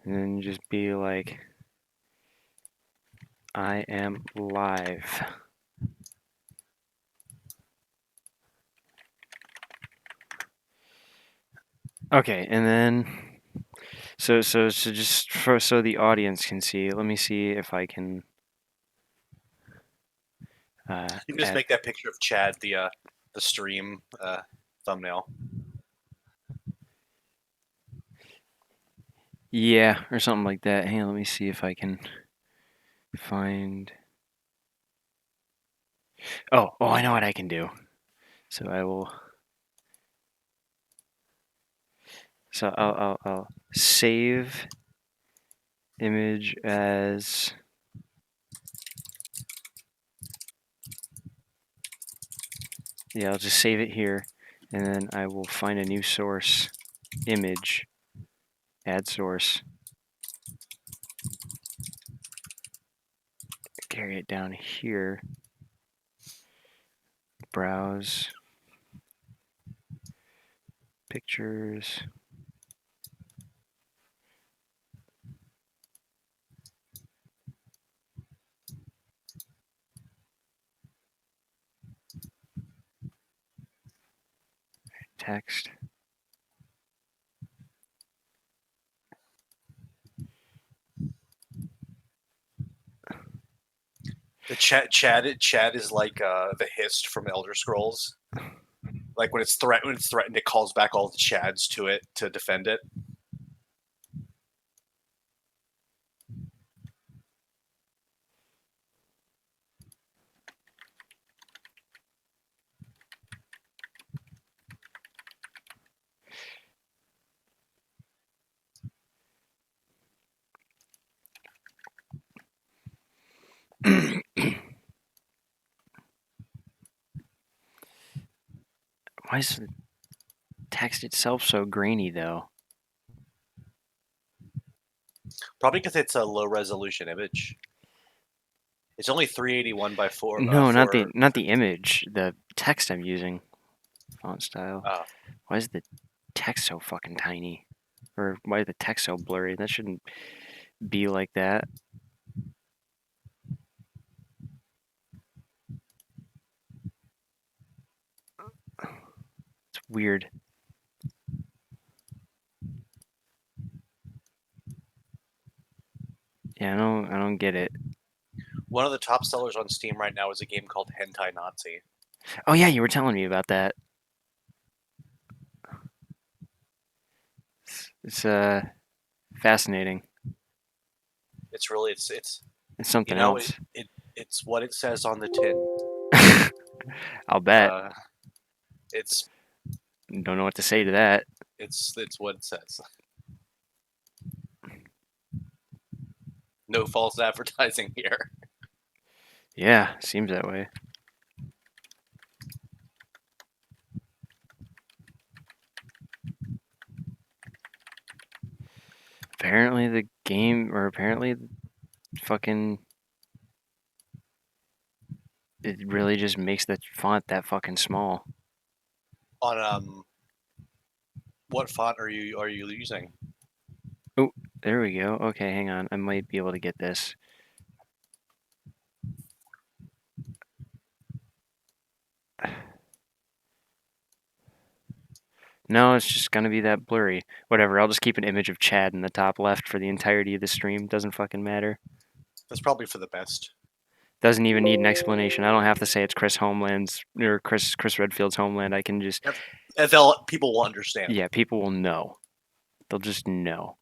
and then just be like, I am live. Okay, and then so just so the audience can see. Let me see if I can. You can just make that picture of Chad the stream thumbnail. Yeah, or something like that. Hang on, let me see if I can find. Oh, I know what I can do. So I will. So I'll save image as. Yeah, I'll just save it here, and then I will find a new source image, add source, carry it down here, browse, pictures, text. The Chad is like the Hist from Elder Scrolls. Like when it's threatened, it calls back all the Chads to it to defend it. Why is the text itself so grainy though? Probably because it's a low resolution image. It's only 381 by 4. No, not the image. The text I'm using. Font style. Why is the text so fucking tiny? Or why is the text so blurry? That shouldn't be like that. It's weird. Yeah, I don't get it. One of the top sellers on Steam right now is a game called Hentai Nazi. Oh yeah, you were telling me about that. It's fascinating. It's really it's something else. It's what it says on the tin. I'll bet. It's don't know what to say to that. It's what it says. No false advertising here. Yeah, seems that way. Apparently the game, or apparently fucking, it really just makes the font that fucking small. On what font are you using? Oh, there we go. Okay, hang on. I might be able to get this. No, it's just gonna be that blurry. Whatever, I'll just keep an image of Chad in the top left for the entirety of the stream. Doesn't fucking matter. That's probably for the best. Doesn't even need an explanation. I don't have to say it's Chris Homeland's or Chris Redfield's homeland. I can just. People will understand. Yeah, people will know. They'll just know.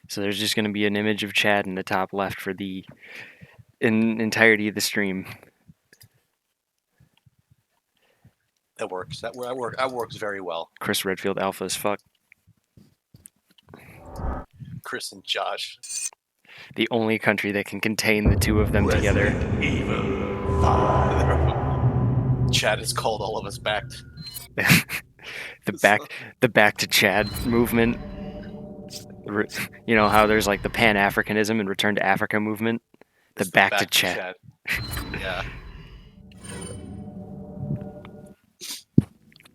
So there's just going to be an image of Chad in the top left for the entirety of the stream. That works. That works very well. Chris Redfield alpha as fuck. Chris and Josh. The only country that can contain the two of them together. Evil 5. Chad has called all of us back. the back to Chad movement. You know how there's like the Pan-Africanism and Return to Africa movement? The back to Chad. Yeah.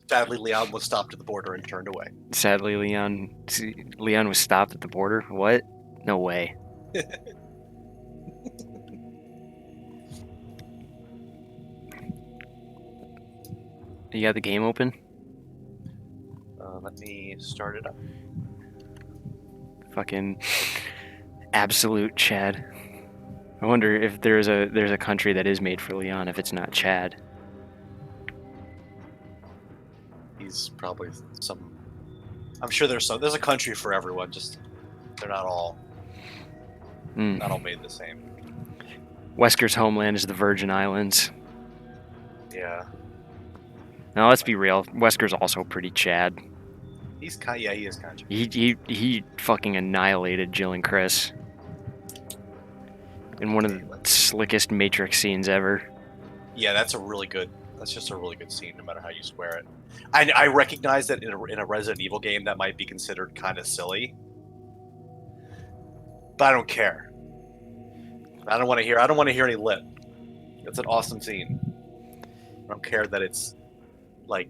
Sadly, Leon was stopped at the border and turned away. Sadly, Leon was stopped at the border. What? No way. You got the game open? Let me start it up. Fucking absolute Chad. I wonder if there's a country that is made for Leon if it's not Chad. He's probably some. I'm sure there's a country for everyone. Just they're not all made the same. Wesker's homeland is the Virgin Islands. Yeah. Now let's be real. Wesker's also pretty Chad. He is kind of. He fucking annihilated Jill and Chris in one of the slickest Matrix scenes ever. Yeah, that's just a really good scene, no matter how you square it. I recognize that in a Resident Evil game that might be considered kind of silly, but I don't care. I don't want to hear any lip. It's an awesome scene. I don't care that it's like,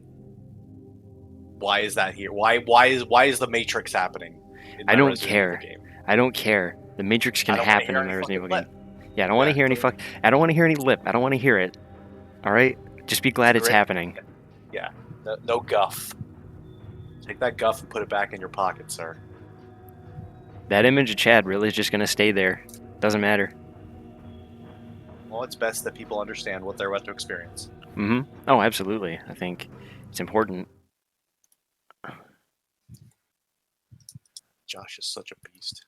why is that here? Why is the Matrix happening? I don't care. I don't care. The Matrix can happen in a Resident Evil game. Yeah, I don't want to hear any I don't want to hear any lip. I don't want to hear it. All right, just be glad it's happening. Yeah, no guff. Take that guff and put it back in your pocket, sir. That image of Chad really is just gonna stay there. Doesn't matter. Well, it's best that people understand what they're about to experience. Mm-hmm. Oh, absolutely. I think it's important. Josh is such a beast.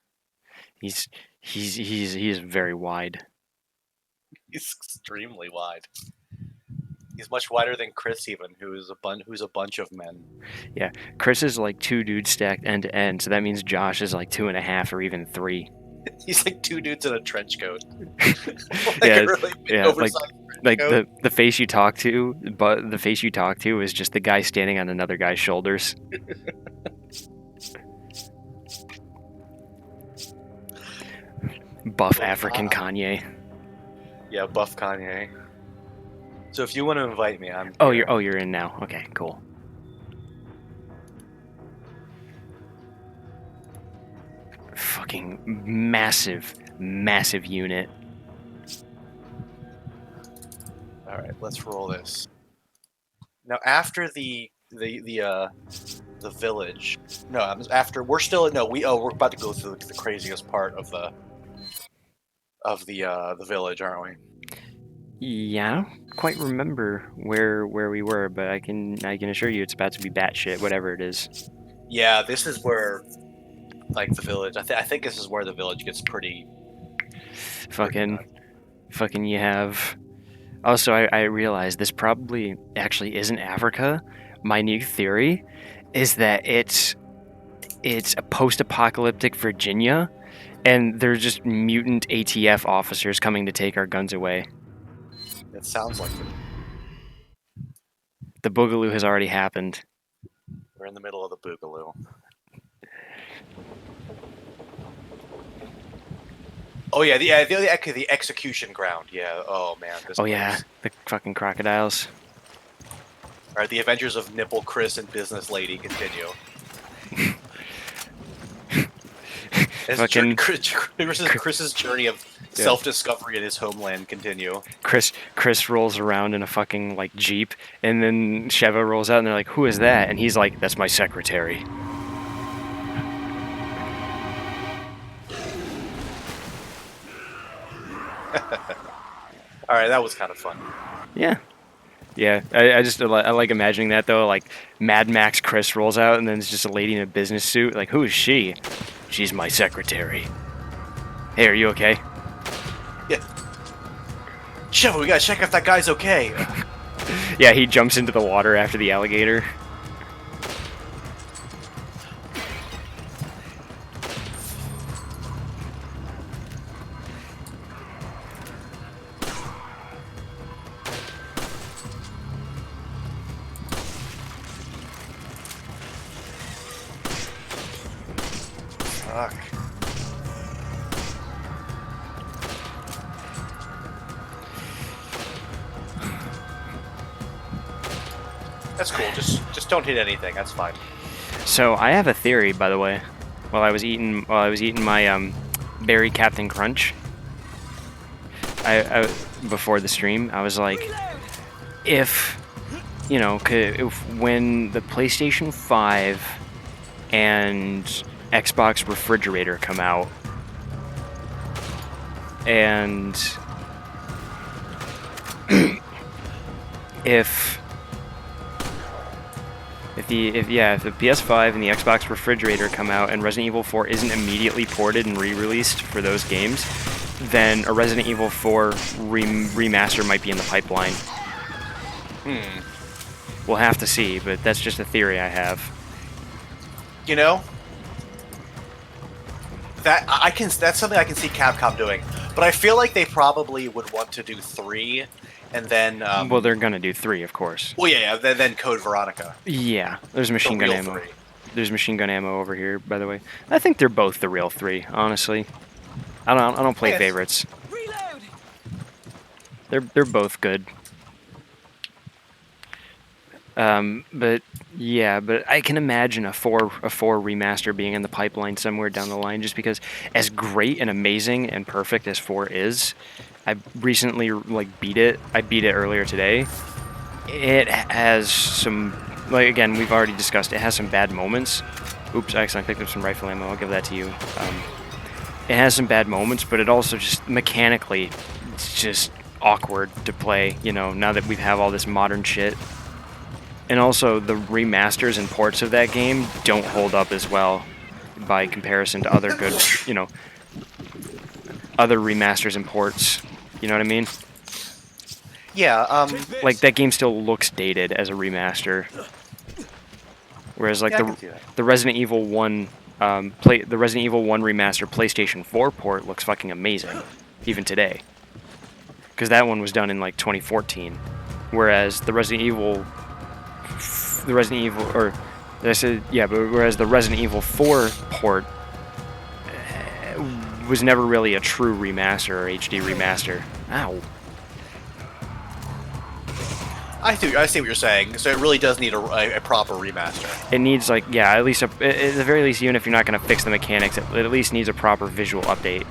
He is very wide. He's extremely wide. He's much wider than Chris, even, who's a bunch of men. Yeah, Chris is like 2 dudes stacked end to end, so that means Josh is like 2.5 or even 3. He's like 2 dudes in a trench coat. Like the face you talk to, but the face you talk to is just the guy standing on another guy's shoulders. Buff African Kanye. Yeah, buff Kanye. So if you want to invite me, I'm. You're in now. Okay, cool. Fucking massive unit. All right, let's roll this. Now, after the village. No, after we're about to go through the craziest part of the village, aren't we? Yeah, I don't quite remember where we were, but I can assure you it's about to be batshit, whatever it is. Yeah, this is where, like, the village. I think this is where the village gets pretty. Fucking, you have. Also, I realized this probably actually isn't Africa. My new theory is that it's a post-apocalyptic Virginia, and they're just mutant ATF officers coming to take our guns away. It sounds like it. The boogaloo has already happened. We're in the middle of the boogaloo. Oh yeah, the execution ground. Yeah. Oh man. Yeah, the fucking crocodiles. All right, the adventures of Nipple, Chris, and Business Lady continue. Chris's journey of self-discovery in his homeland continue. Chris rolls around in a fucking like Jeep, and then Sheva rolls out, and they're like, "Who is that?" And he's like, "That's my secretary." All right, that was kind of fun. Yeah. I like imagining that though. Like Mad Max Chris rolls out, and then it's just a lady in a business suit. Like, who is she? She's my secretary. Hey, are you okay? Yeah. Sheva, we gotta check if that guy's okay. Yeah, he jumps into the water after the alligator. Fuck. That's cool. Just don't hit anything. That's fine. So I have a theory, by the way. While I was eating my berry Captain Crunch, I before the stream, I was like, if when the PlayStation 5 and Xbox refrigerator come out, and if the PS5 and the Xbox refrigerator come out and Resident Evil 4 isn't immediately ported and re-released for those games, then a Resident Evil 4 remaster might be in the pipeline. We'll have to see, but that's just a theory I have. You know, that's something I can see Capcom doing, but I feel like they probably would want to do 3, and then well, they're gonna do 3, of course. Well, yeah, then Code Veronica. Yeah, there's machine gun ammo. 3. There's machine gun ammo over here, by the way. I think they're both the real 3, honestly. I don't play favorites. Reload. They're both good. But yeah, but I can imagine a 4 remaster being in the pipeline somewhere down the line, just because as great and amazing and perfect as 4 is, I recently beat it. I beat it earlier today. It has some, again, we've already discussed, it has some bad moments. Oops, I accidentally picked up some rifle ammo. I'll give that to you. It has some bad moments, but it also just mechanically, it's just awkward to play, now that we have all this modern shit. And also, the remasters and ports of that game don't hold up as well by comparison to other good, other remasters and ports. You know what I mean? Yeah, that game still looks dated as a remaster. Whereas, the Resident Evil 1, the Resident Evil 1 remaster PlayStation 4 port looks fucking amazing, even today. Because that one was done in, 2014. Whereas the Resident Evil, whereas the Resident Evil 4 port was never really a true remaster or HD remaster. Ow. I see what you're saying. So it really does need a proper remaster. It needs, at least, at the very least, even if you're not going to fix the mechanics, it at least needs a proper visual update.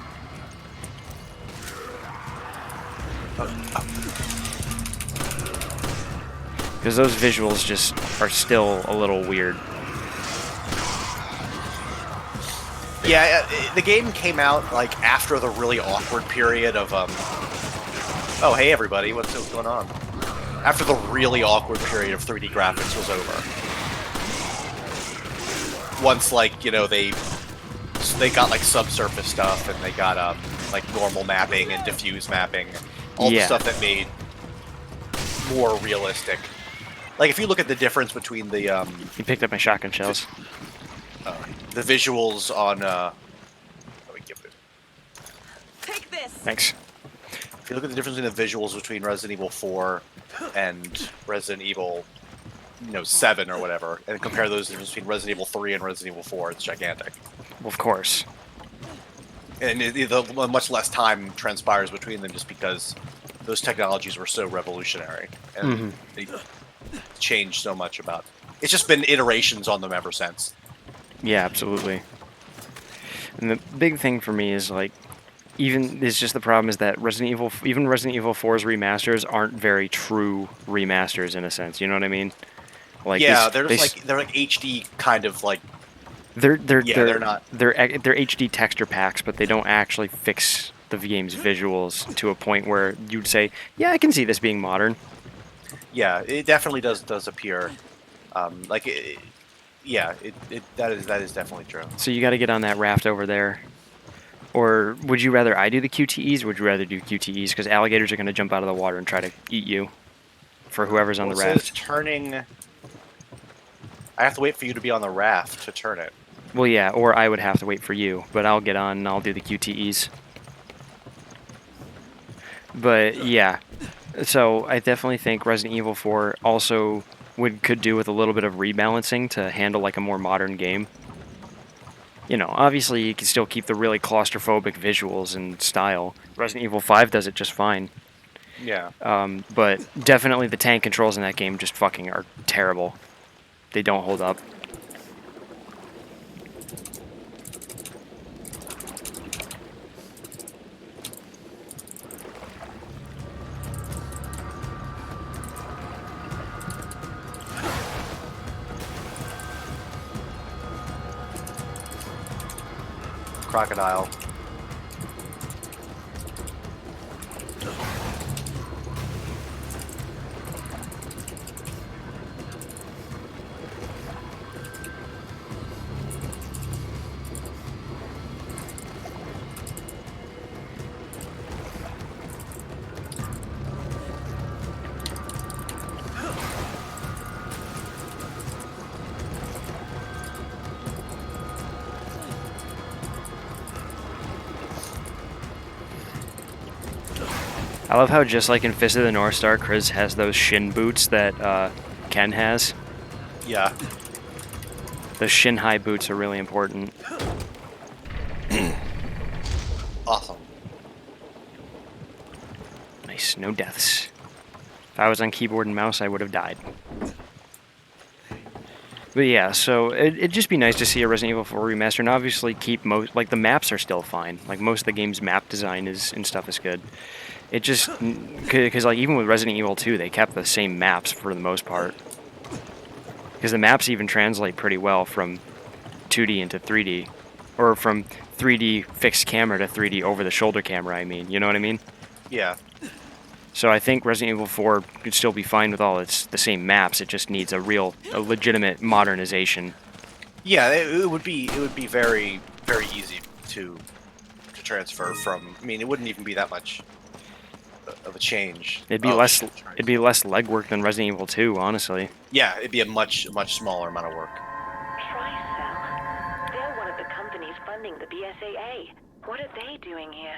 Because those visuals just are still a little weird. Yeah, the game came out after the really awkward period of oh, hey everybody, what's going on? After the really awkward period of 3D graphics was over. Once they got subsurface stuff, and they got normal mapping and diffuse mapping, all the stuff that made more realistic. If you look at the difference between the You picked up my shotgun shells. The visuals on let me give it. Take this. Thanks. If you look at the difference in the visuals between Resident Evil 4 and Resident Evil 7 or whatever, and compare those differences between Resident Evil 3 and Resident Evil 4, it's gigantic. Well, of course. And much less time transpires between them just because those technologies were so revolutionary. And they changed so much about it. It's just been iterations on them ever since. Yeah, absolutely. And the big thing for me is it's just the problem is that Resident Evil 4's remasters aren't very true remasters in a sense. You know what I mean? Yeah, they're HD kind of they're not. They're HD texture packs, but they don't actually fix the game's visuals to a point where you'd say, yeah, I can see this being modern. Yeah, it definitely does appear. That is definitely true. So you got to get on that raft over there. Or would you rather I do the QTEs, or would you rather do QTEs? Because alligators are going to jump out of the water and try to eat you. For whoever's on the raft. It says turning. I have to wait for you to be on the raft to turn it. Well, yeah, or I would have to wait for you, but I'll get on and I'll do the QTEs. But yeah, so I definitely think Resident Evil 4 also could do with a little bit of rebalancing to handle a more modern game. Obviously you can still keep the really claustrophobic visuals and style. Resident Evil 5 does it just fine. Yeah. But definitely the tank controls in that game just fucking are terrible. They don't hold up. Crocodile. I love how just like in Fist of the North Star, Chris has those shin boots that Ken has. Yeah. Those shin high boots are really important. Awesome. Nice, no deaths. If I was on keyboard and mouse, I would have died. But yeah, so it'd just be nice to see a Resident Evil 4 remaster, and obviously keep most, like, the maps are still fine. Like, most of the game's map design and stuff is good. It just, because like even with Resident Evil 2, they kept the same maps for the most part. Because the maps even translate pretty well from 2D into 3D, or from 3D fixed camera to 3D over the shoulder camera. I mean, you know what I mean? Yeah. So I think Resident Evil 4 could still be fine with all the same maps. It just needs a legitimate modernization. Yeah, it would be very easy to transfer from. I mean, it wouldn't even be that much of a change. It'd be less legwork than Resident Evil 2, honestly. Yeah, it'd be a much smaller amount of work. TriCell. They're one of the companies funding the BSAA. What are they doing here?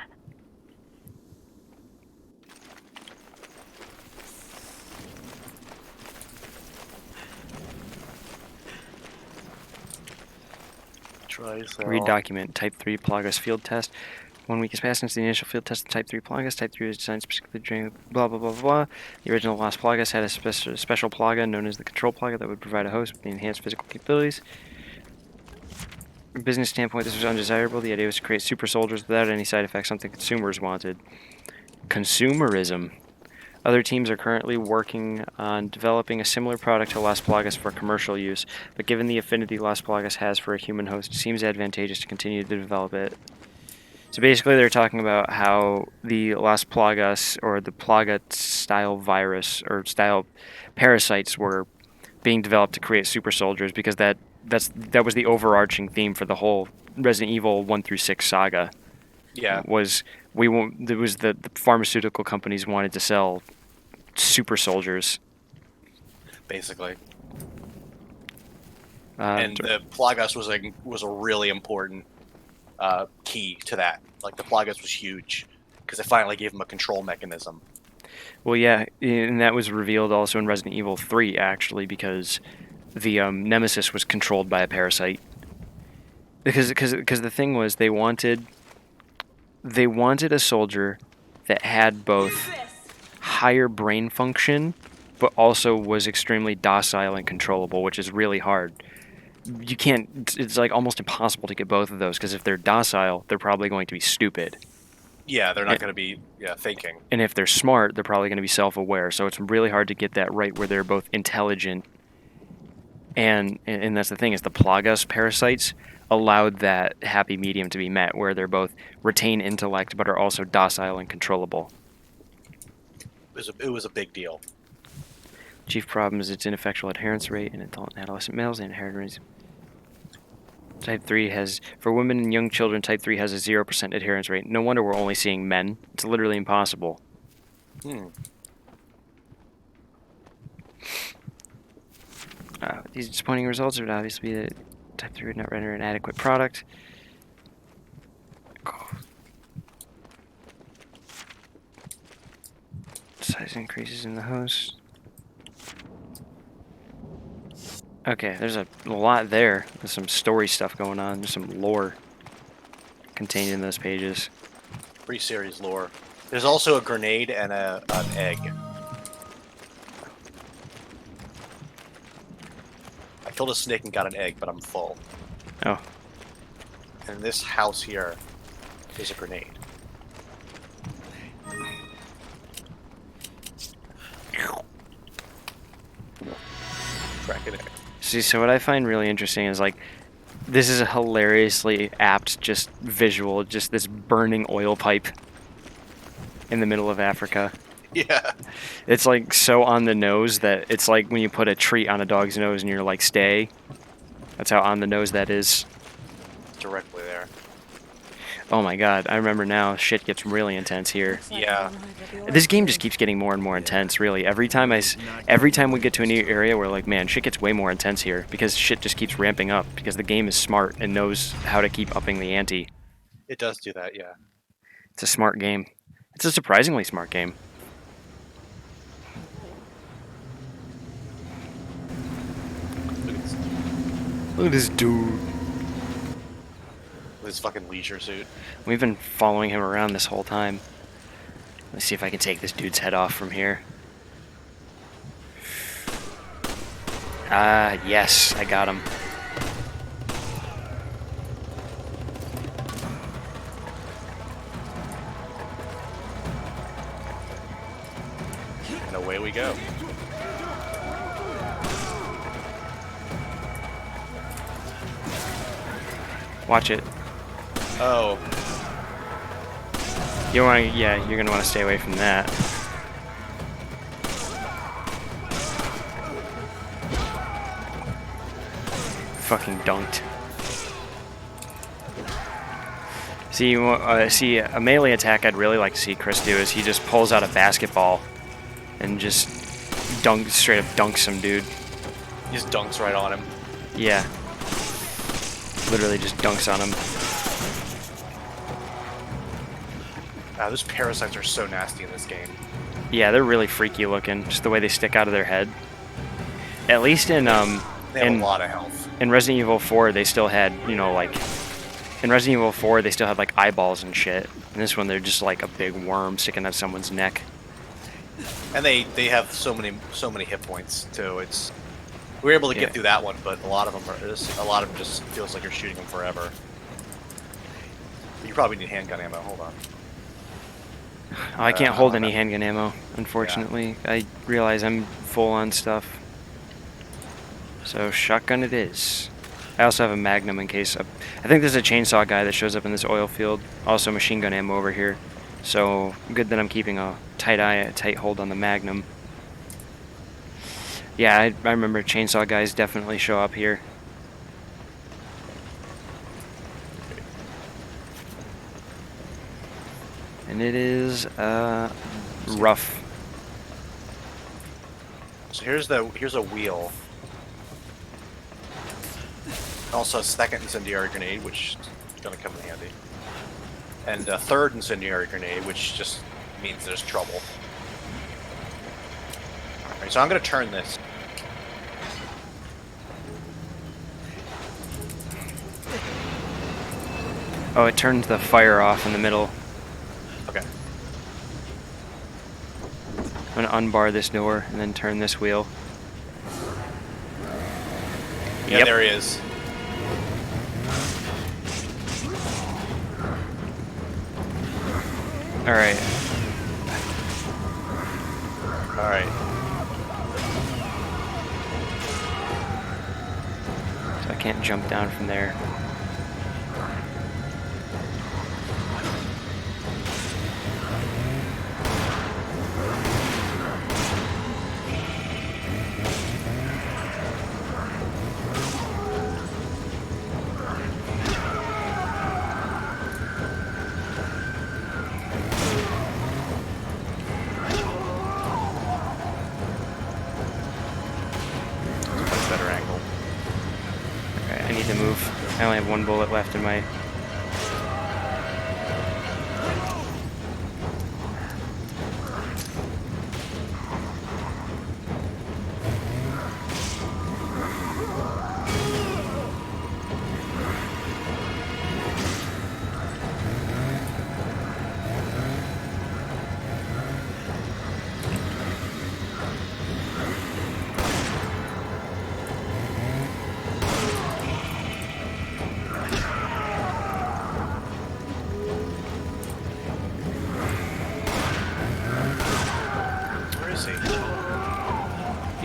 Read document. Type 3 Plagas field test. 1 week has passed since the initial field test of Type 3 Plagas. Type 3 was designed specifically during blah blah blah blah. The original Las Plagas had a special Plaga known as the Control Plaga that would provide a host with the enhanced physical capabilities. From a business standpoint, this was undesirable. The idea was to create super soldiers without any side effects, something consumers wanted. Consumerism. Other teams are currently working on developing a similar product to Las Plagas for commercial use, but given the affinity Las Plagas has for a human host, it seems advantageous to continue to develop it. So basically they're talking about how the Las Plagas, or the Plaga-style virus, or style parasites were being developed to create super soldiers, because that was the overarching theme for the whole Resident Evil 1 through 6 saga. Yeah. It was the pharmaceutical companies wanted to sell super soldiers, basically. And the Plagas was a really important key to that. Like, the Plagas was huge because it finally gave them a control mechanism. Well, yeah, and that was revealed also in Resident Evil 3, actually, because the Nemesis was controlled by a parasite. Because the thing was, they wanted a soldier that had both higher brain function, but also was extremely docile and controllable, which is really hard. You can't. It's like almost impossible to get both of those, because if they're docile, they're probably going to be stupid. Yeah, they're not going to be thinking. And if they're smart, they're probably going to be self-aware. So it's really hard to get that right, where they're both intelligent. And that's the thing, is the Plagas parasites allowed that happy medium to be met, where they're both retain intellect but are also docile and controllable. It was a big deal. Chief problem is its ineffectual adherence rate in adult and adolescent males, and adherence. Type 3 has, for women and young children, Type 3 has a 0% adherence rate. No wonder we're only seeing men. It's literally impossible. These disappointing results would obviously be that Type 3 would not render an adequate product. Size increases in the host. Okay, there's a lot there. There's some story stuff going on. There's some lore contained in those pages. Pre-series lore. There's also a grenade and an egg. I killed a snake and got an egg, but I'm full. Oh. And in this house here, there's a grenade. Crack an egg. See, so what I find really interesting is like, this is a hilariously apt just visual, just this burning oil pipe in the middle of Africa. Yeah. It's like so on the nose that it's like when you put a treat on a dog's nose and you're like, stay. That's how on the nose that is. Directly there. Oh my god, I remember now, shit gets really intense here. Yeah. This game just keeps getting more and more intense, really. Every time we get to a new area, we're like, man, shit gets way more intense here because shit just keeps ramping up because the game is smart and knows how to keep upping the ante. It does do that, yeah. It's a smart game. It's a surprisingly smart game. Look at this dude. With his fucking leisure suit. We've been following him around this whole time. Let's see if I can take this dude's head off from here. Ah, yes, I got him. And away we go. Watch it. Oh. You want to, yeah, you're gonna want to stay away from that. Fucking dunked. See, a melee attack I'd really like to see Chris do is he just pulls out a basketball and just straight up dunks some dude. He just dunks right on him. Yeah. Literally just dunks on him. Those parasites are so nasty in this game. Yeah, they're really freaky looking, just the way they stick out of their head. At least in They have a lot of health. In Resident Evil 4, they still had, you know, like in Resident Evil 4, they still had like eyeballs and shit. In this one, they're just like a big worm sticking out someone's neck. And they have so many hit points too. It's we were able to get through that one, but a lot of them just feels like you're shooting them forever. You probably need handgun ammo. Hold on. Oh, I can't hold any handgun ammo, unfortunately. Yeah. I realize I'm full on stuff. So shotgun it is. I also have a Magnum in case. I think there's a chainsaw guy that shows up in this oil field. Also machine gun ammo over here. So good that I'm keeping a tight hold on the Magnum. Yeah, I remember chainsaw guys definitely show up here. And it is rough. So here's a wheel. Also a second incendiary grenade, which is gonna come in handy. And a third incendiary grenade, which just means there's trouble. Alright, so I'm gonna turn this. Oh, it turned the fire off in the middle. Okay. I'm gonna unbar this door and then turn this wheel. Yeah, Yep. there he is. Alright. Alright. So I can't jump down from there. Better angle. Alright, I need to move. I only have one bullet left in my...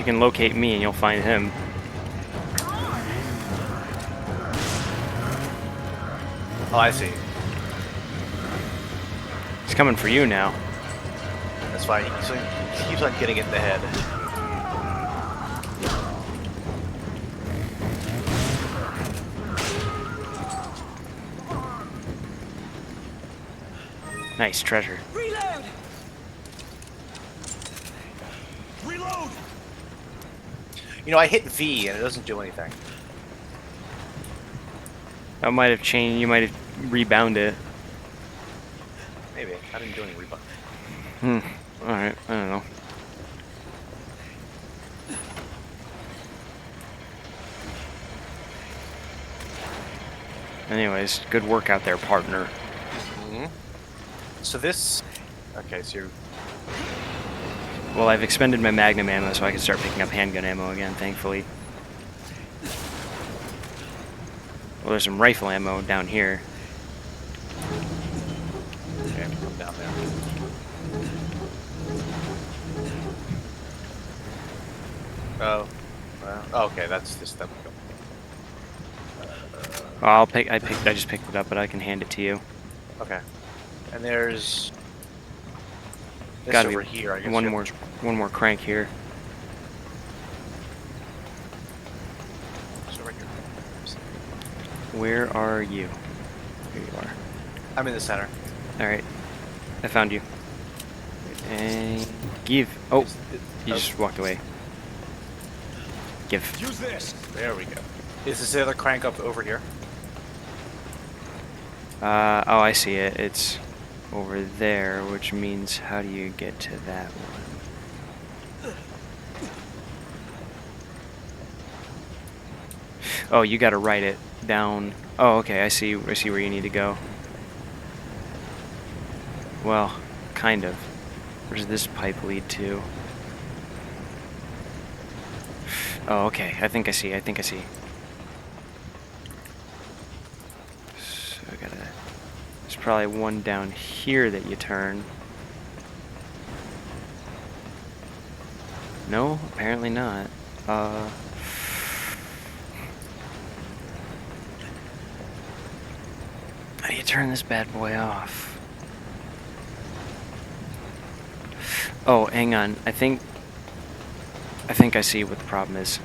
can locate me and you'll find him. Oh, I see. He's coming for you now. That's fine. He keeps on getting it in the head. Nice treasure. Reload! Reload! You know, I hit V and it doesn't do anything. That might have changed. You might have rebounded it. Maybe. I didn't do any rebound. Alright, I don't know. Anyways, good work out there, partner. So this... Okay, so you're... Well, I've expended my magnum ammo, so I can start picking up handgun ammo again, thankfully. Well, there's some rifle ammo down here. Okay, come down there. Oh. Well, okay, that's just them. Oh, I just picked it up, but I can hand it to you. Okay. And there's... This Gotta over be here, I guess. one more crank here. It's over here. Where are you? Here you are. I'm in the center. Alright. I found you. And give. Oh, you just walked away. Give. Use this! There we go. Is this the other crank up over here? Oh, I see it. It's over there, which means how do you get to that one? Oh, you gotta write it down. Oh, okay, I see where you need to go. Well, kind of. Where does this pipe lead to? Oh, okay, I think I see. So I gotta... There's probably one down here that you turn. No, apparently not. How do you turn this bad boy off? Oh, hang on. I think I see what the problem is.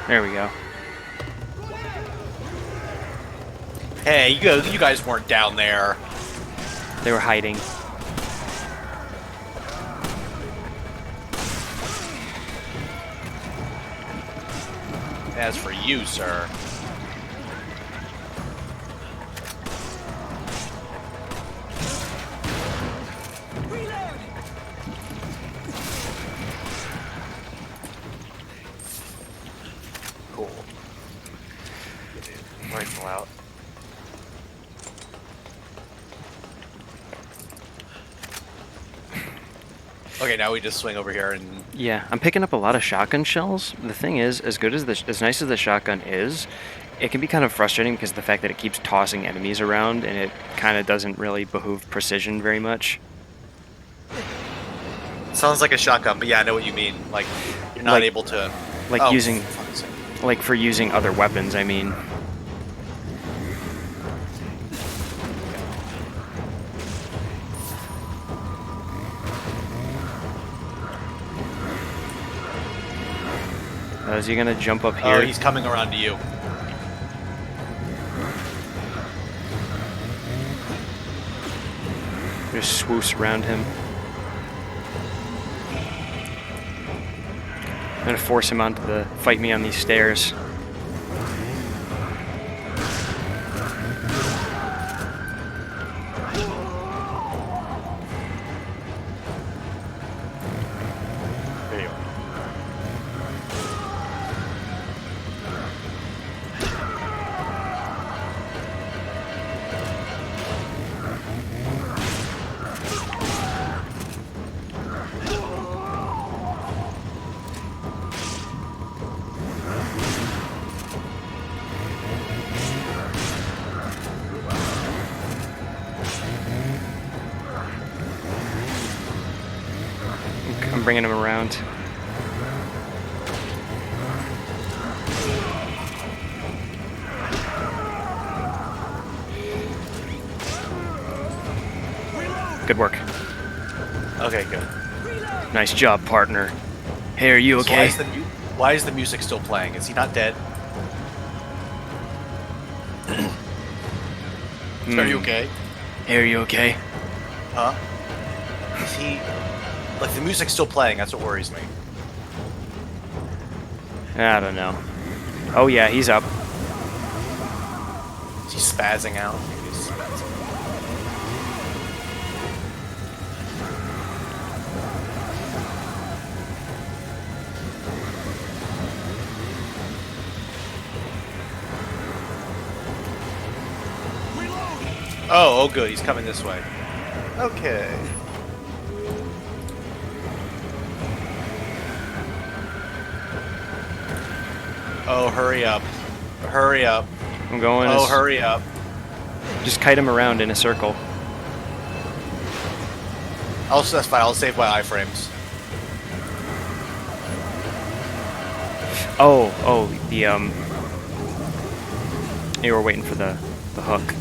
There we go. Hey, you guys weren't down there. They were hiding. As for you, sir. Reload! Cool. Rifle out. Okay, now we just swing over here and... Yeah, I'm picking up a lot of shotgun shells. The thing is, as nice as the shotgun is, it can be kind of frustrating because of the fact that it keeps tossing enemies around and it kind of doesn't really behoove precision very much. Sounds like a shotgun, but yeah, I know what you mean. Like, you're not able to... Like like for using other weapons, I mean. Is he gonna jump up here? Oh, he's coming around to you. Just swoosh around him. I'm gonna force him onto the fight me on these stairs. There you are. bringing him around. Good work. Okay, good. Nice job, partner. Hey, are you okay? So why is the music still playing? Is he not dead? Are you okay? Hey, are you okay? Huh? Is he... Like, the music's still playing, that's what worries me. I don't know. Oh yeah, he's up. Is he spazzing out? Maybe he's spazzing. Oh good, he's coming this way. Okay. Oh, hurry up. Hurry up. I'm going. Oh, hurry up. Just kite him around in a circle. That's fine, I'll save my iframes. Oh, you were waiting for the hook.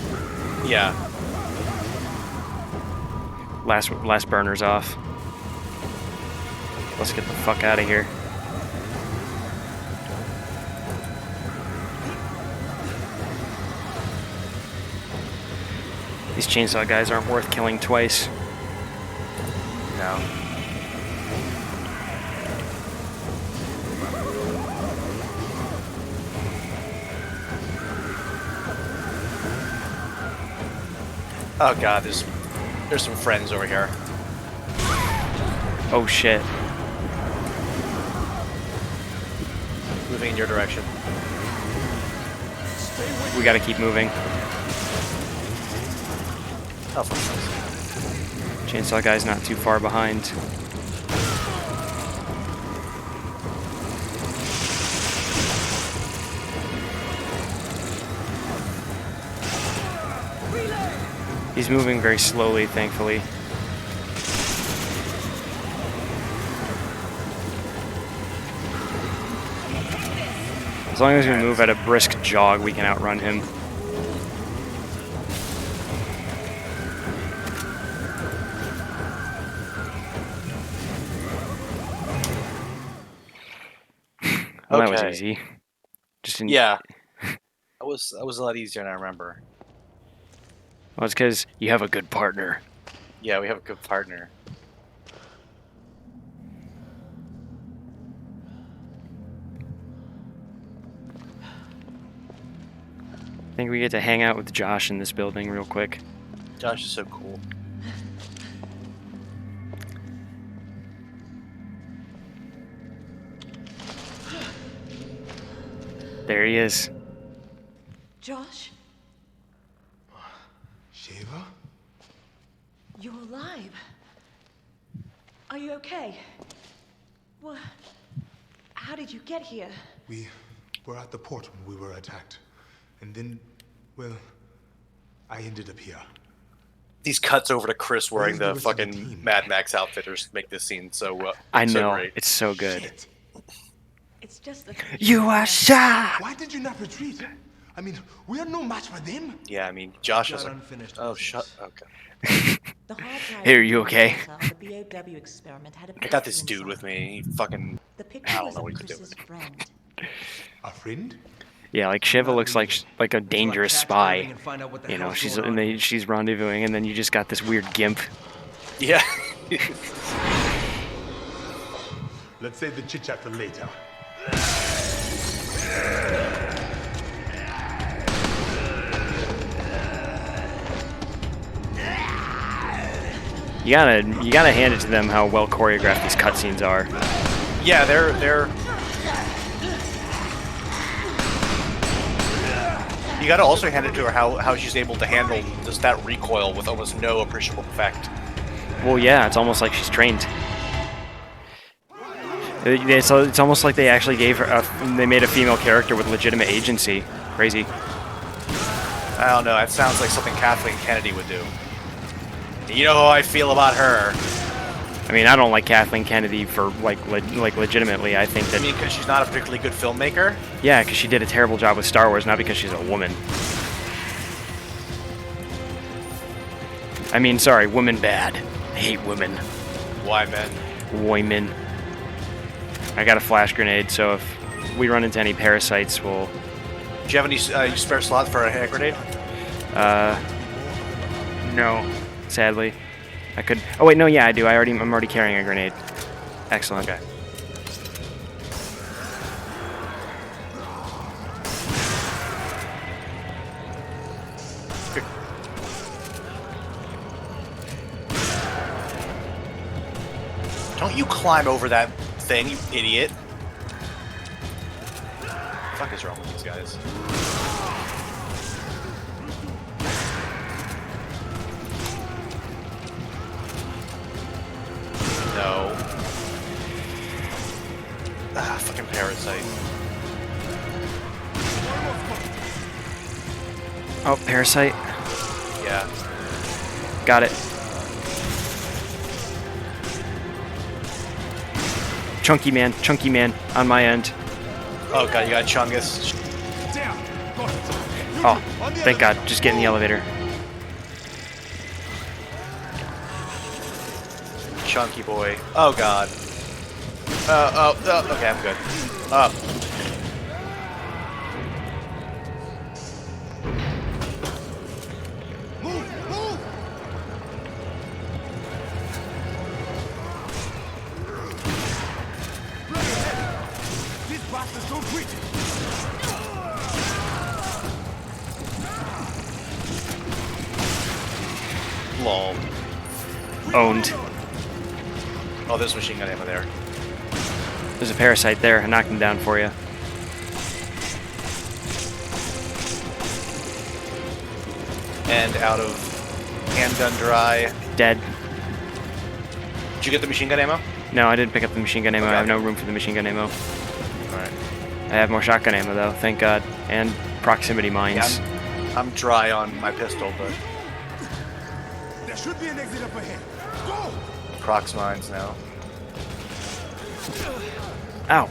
Yeah. Last burner's off. Let's get the fuck out of here. These chainsaw guys aren't worth killing twice. No. Oh god, there's some friends over here. Oh shit. Moving in your direction. We gotta keep moving. Oh, for fuck's sake. Chainsaw guy's not too far behind. He's moving very slowly, thankfully. As long as we move at a brisk jog, we can outrun him. Well, that was easy. Just didn't... Yeah. That was a lot easier than I remember. Well, it's because you have a good partner. Yeah, we have a good partner. I think we get to hang out with Josh in this building real quick. Josh is so cool. There he is. Josh, Shiva? you're alive. Are you okay? Well, how did you get here? We were at the port when we were attacked. And then, well, I ended up here. These cuts over to Chris wearing the Where's the rest of the fucking team? Mad Max outfitters make this scene so I so know. great. It's so good. Shit. It's just that You are shot! Why did you not retreat? I mean, we are no match for them. Yeah, I mean, Josh is Got like, unfinished oh, business. shut, okay. the hard drive Hey, are you okay? of the BOW experiment had a I got this picture dude with inside. me. He fucking, The I picture don't was know of what he's Chris's doing. friend. A friend? Yeah, like Shiva looks like a dangerous spy. You know, she's rendezvousing, and then you just got this weird gimp. yeah. Let's save the chit-chat for later. You gotta hand it to them how well choreographed these cutscenes are. Yeah, they're. You gotta also hand it to her how she's able to handle just that recoil with almost no appreciable effect. Well, yeah, it's almost like she's trained. It's almost like they actually gave her they made a female character with legitimate agency. Crazy. I don't know. That sounds like something Kathleen Kennedy would do. You know how I feel about her. I mean, I don't like Kathleen Kennedy for like legitimately. I think I that mean, because she's not a particularly good filmmaker. yeah, because she did a terrible job with Star Wars, not because she's a woman. I mean, sorry, women bad. I hate women. Why, men? Women. I got a flash grenade, so if we run into any parasites, we'll. Do you have any spare slots for a hand grenade? No. Sadly, I could. Oh wait, no, yeah, I do. I'm already carrying a grenade. Excellent. Okay. Don't you climb over that thing, you idiot. What the fuck is wrong with these guys? No. Ah, fucking parasite. Oh, parasite. Yeah. Got it. Chunky man on my end. Oh god, you got Chungus. Oh, thank God. Just get in the elevator. Chunky boy. Oh god. Okay, I'm good. Lol. Owned. Oh, there's machine gun ammo there. There's a parasite there. I knocked him down for you. And out of handgun dry. Dead. Did you get the machine gun ammo? No, I didn't pick up the machine gun ammo. Okay. I have no room for the machine gun ammo. Alright. I have more shotgun ammo though, thank God. And proximity mines. Yeah, I'm dry on my pistol, but There should be an exit up ahead. Go! prox mines now. Ow.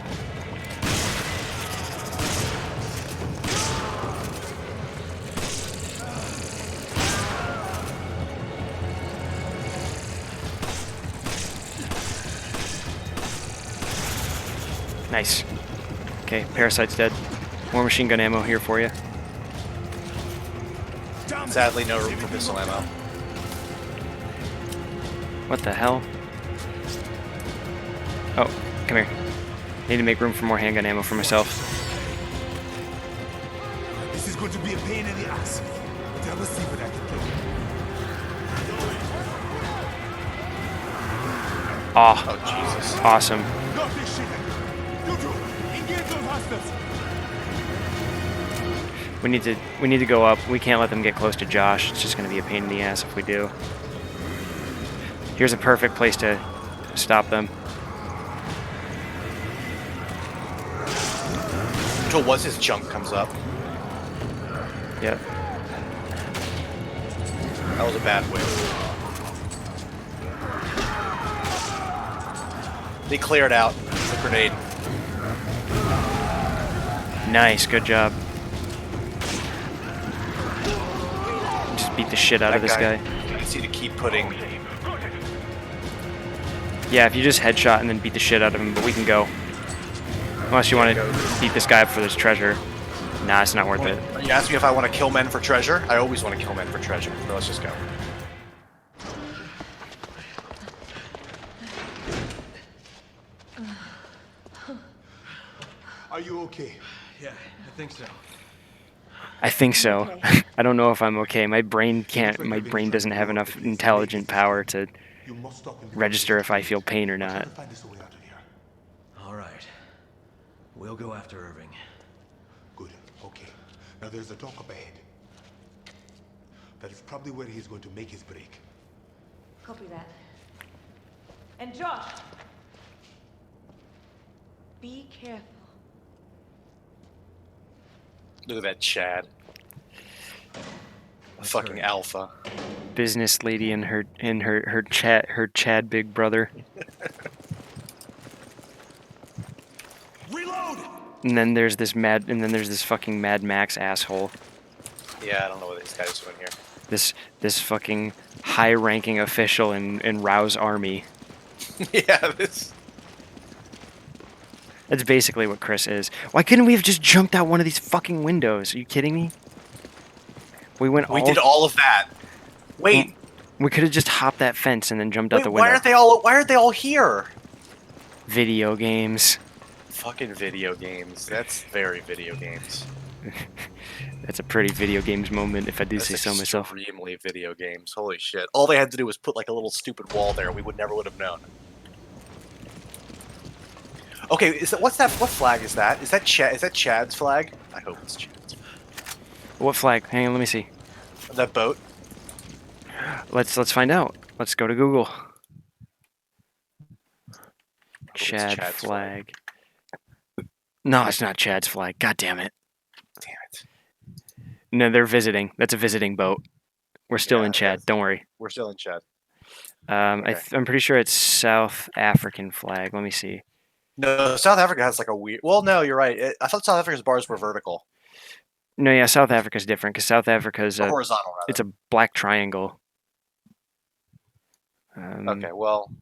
Nice. Okay, parasite's dead. More machine gun ammo here for you. Sadly, no room for pistol ammo. What the hell? Oh, come here. Need to make room for more handgun ammo for myself. This is going to be a pain in the ass. But I will see what I can do. Oh, Oh, Jesus. awesome. Not this shit. You two, engage those hostiles. We need to go up. We can't let them get close to Josh. It's just going to be a pain in the ass if we do. Here's a perfect place to stop them. Until once his junk comes up. Yep. That was a bad whip. They cleared out the grenade. Nice, good job. Just beat the shit out of this guy. You can see to keep putting. Yeah, if you just headshot and then beat the shit out of him, but we can go. Unless you want to beat this guy up for this treasure. Nah, it's not worth it. You asked me if I want to kill men for treasure? I always want to kill men for treasure. So let's just go. Are you okay? Yeah, I think so. I think so. Okay. I don't know if I'm okay. My brain can't. My brain doesn't have enough intelligent power to You must stop and register if I feel pain or Try not. to find us a way out of here. All right. We'll go after Irving. Good. Okay. Now there's a dock up ahead. That is probably where he's going to make his break. Copy that. And Josh, be careful. Look at that Chad. A fucking hurry. alpha. business lady and her Chad big brother. Reload! And then there's this fucking Mad Max asshole. Yeah, I don't know what this guy's doing here. This fucking high-ranking official in Rao's army. Yeah, this. That's basically what Chris is. Why couldn't we have just jumped out one of these fucking windows? Are you kidding me? We did all of that. Wait. We could have just hopped that fence and then jumped out the window. Why aren't they all here? Video games. Fucking video games. That's very video games. That's a pretty video games moment, if I do say so myself. Extremely video games. Holy shit! All they had to do was put like a little stupid wall there. We never would have known. Okay, what flag is that? Is that Chad's flag? I hope it's Chad's. What flag? Hang on, let me see. That boat. Let's find out. Let's go to Google. Chad flag. No, it's not Chad's flag. God damn it. Damn it. No, they're visiting. That's a visiting boat. We're still in Chad. Don't worry. We're still in Chad. Okay. I'm pretty sure it's South African flag. Let me see. No, South Africa has like a weird... Well, no, you're right. I thought South Africa's bars were vertical. No, yeah, South Africa's different because South Africa's horizontal, rather. It's a black triangle. Okay, well,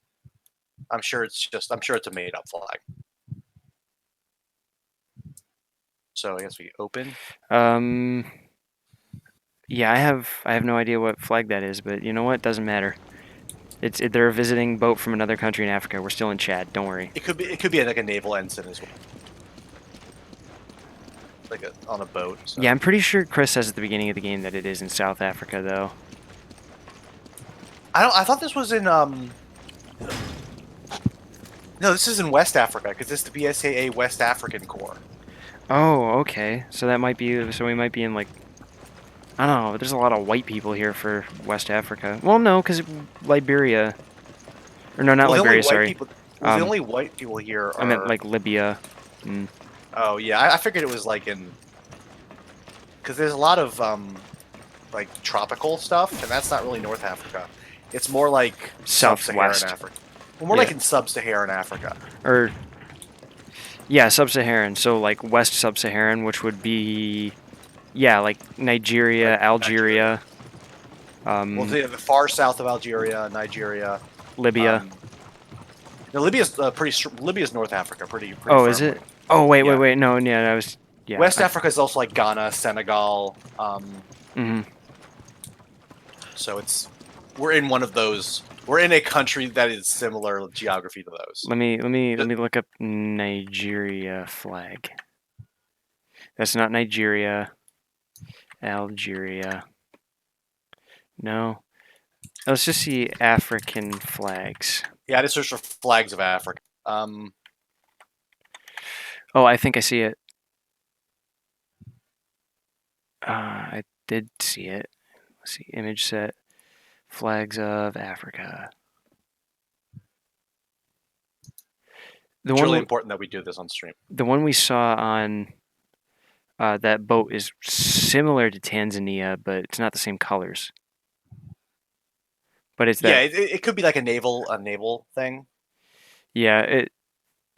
I'm sure it's a made-up flag. So I guess we open. Yeah, I have no idea what flag that is, but you know what? Doesn't matter. They're a visiting boat from another country in Africa. We're still in Chad. Don't worry. It could be like a naval ensign as well. Like on a boat. So. Yeah, I'm pretty sure Chris says at the beginning of the game that it is in South Africa, though. I thought this was in No, this is in West Africa because it's the BSAA West African Corps. Oh, okay. So that might be. So we might be in like. I don't know. There's a lot of white people here for West Africa. Well, no, because Liberia. Or no, not Liberia. Sorry. The only white people here are... I meant like Libya. Oh yeah, I figured it was like in... Because there's a lot of like tropical stuff, and that's not really North Africa. It's more like Sub-Saharan Africa. Well, more like in Sub-Saharan Africa. Or yeah, Sub-Saharan. So like West Sub-Saharan, which would be like Nigeria, Algeria. Well, the far south of Algeria, Nigeria, Libya. No, Libya's Libya's North Africa, pretty. Oh, is it? Oh, wait. No, yeah, that was. Yeah. West Africa is also like Ghana, Senegal. So we're in one of those. We're in a country that is similar geography to those. Let me look up Nigeria flag. That's not Nigeria. Algeria. No. Let's just see African flags. Yeah, I just searched for flags of Africa. Oh, I think I see it. I did see it. Let's see, image set. Flags of Africa. It's really important that we do this on stream. The one we saw on that boat is similar to Tanzania, but it's not the same colors. But it's that. Yeah, it could be like a naval thing. Yeah, it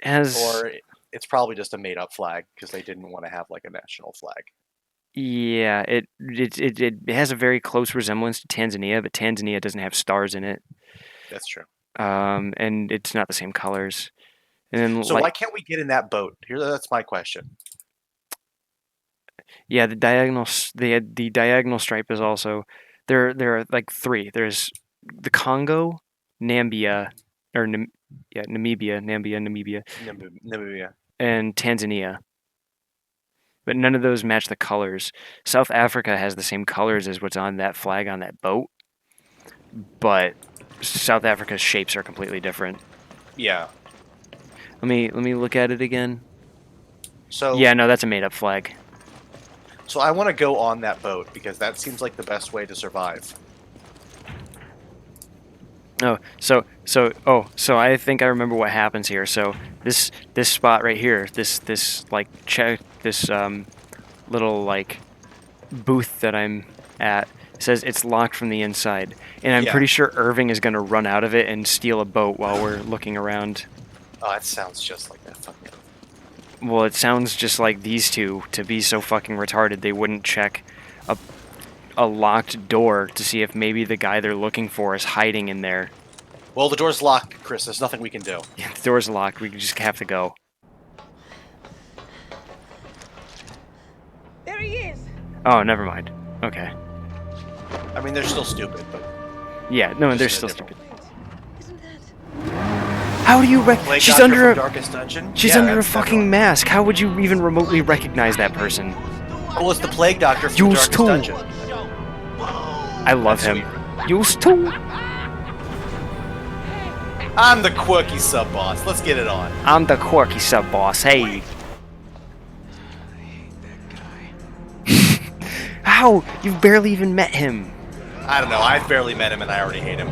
has. Or it's probably just a made-up flag because they didn't want to have like a national flag. Yeah, it has a very close resemblance to Tanzania, but Tanzania doesn't have stars in it. That's true. And it's not the same colors. And then, so why can't we get in that boat? That's my question. Yeah, the diagonal stripe is also there are like three. There's the Congo, Namibia, Namibia, and Tanzania. But none of those match the colors. South Africa has the same colors as what's on that flag on that boat, but South Africa's shapes are completely different. Yeah. Let me look at it again. So yeah, no, that's a made-up flag. So I want to go on that boat because that seems like the best way to survive. Oh, so I think I remember what happens here. So this spot right here, this little like booth that I'm at says it's locked from the inside. And I'm Yeah. pretty sure Irving is going to run out of it and steal a boat while we're looking around. Oh, that sounds just like that fucking. Well, it sounds just like these two to be so fucking retarded they wouldn't check a locked door to see if maybe the guy they're looking for is hiding in there. Well, the door's locked, Chris. There's nothing we can do. Yeah, the door's locked. We just have to go. There he is! Oh, never mind. Okay. I mean, they're still stupid, but Yeah, no, they're Just still a different- stupid. Isn't that... How do you Plague She's Doctor under from a Darkest Dungeon. she's Yeah, under a that's fucking definitely- mask. How would you even remotely recognize that person? Well, it's the Plague Doctor from Used Darkest to. Dungeon. I love That's him. Used to. I'm the quirky sub boss. Let's get it on. I'm the quirky sub boss. Hey. How? You've barely even met him. I don't know. I've barely met him, and I already hate him.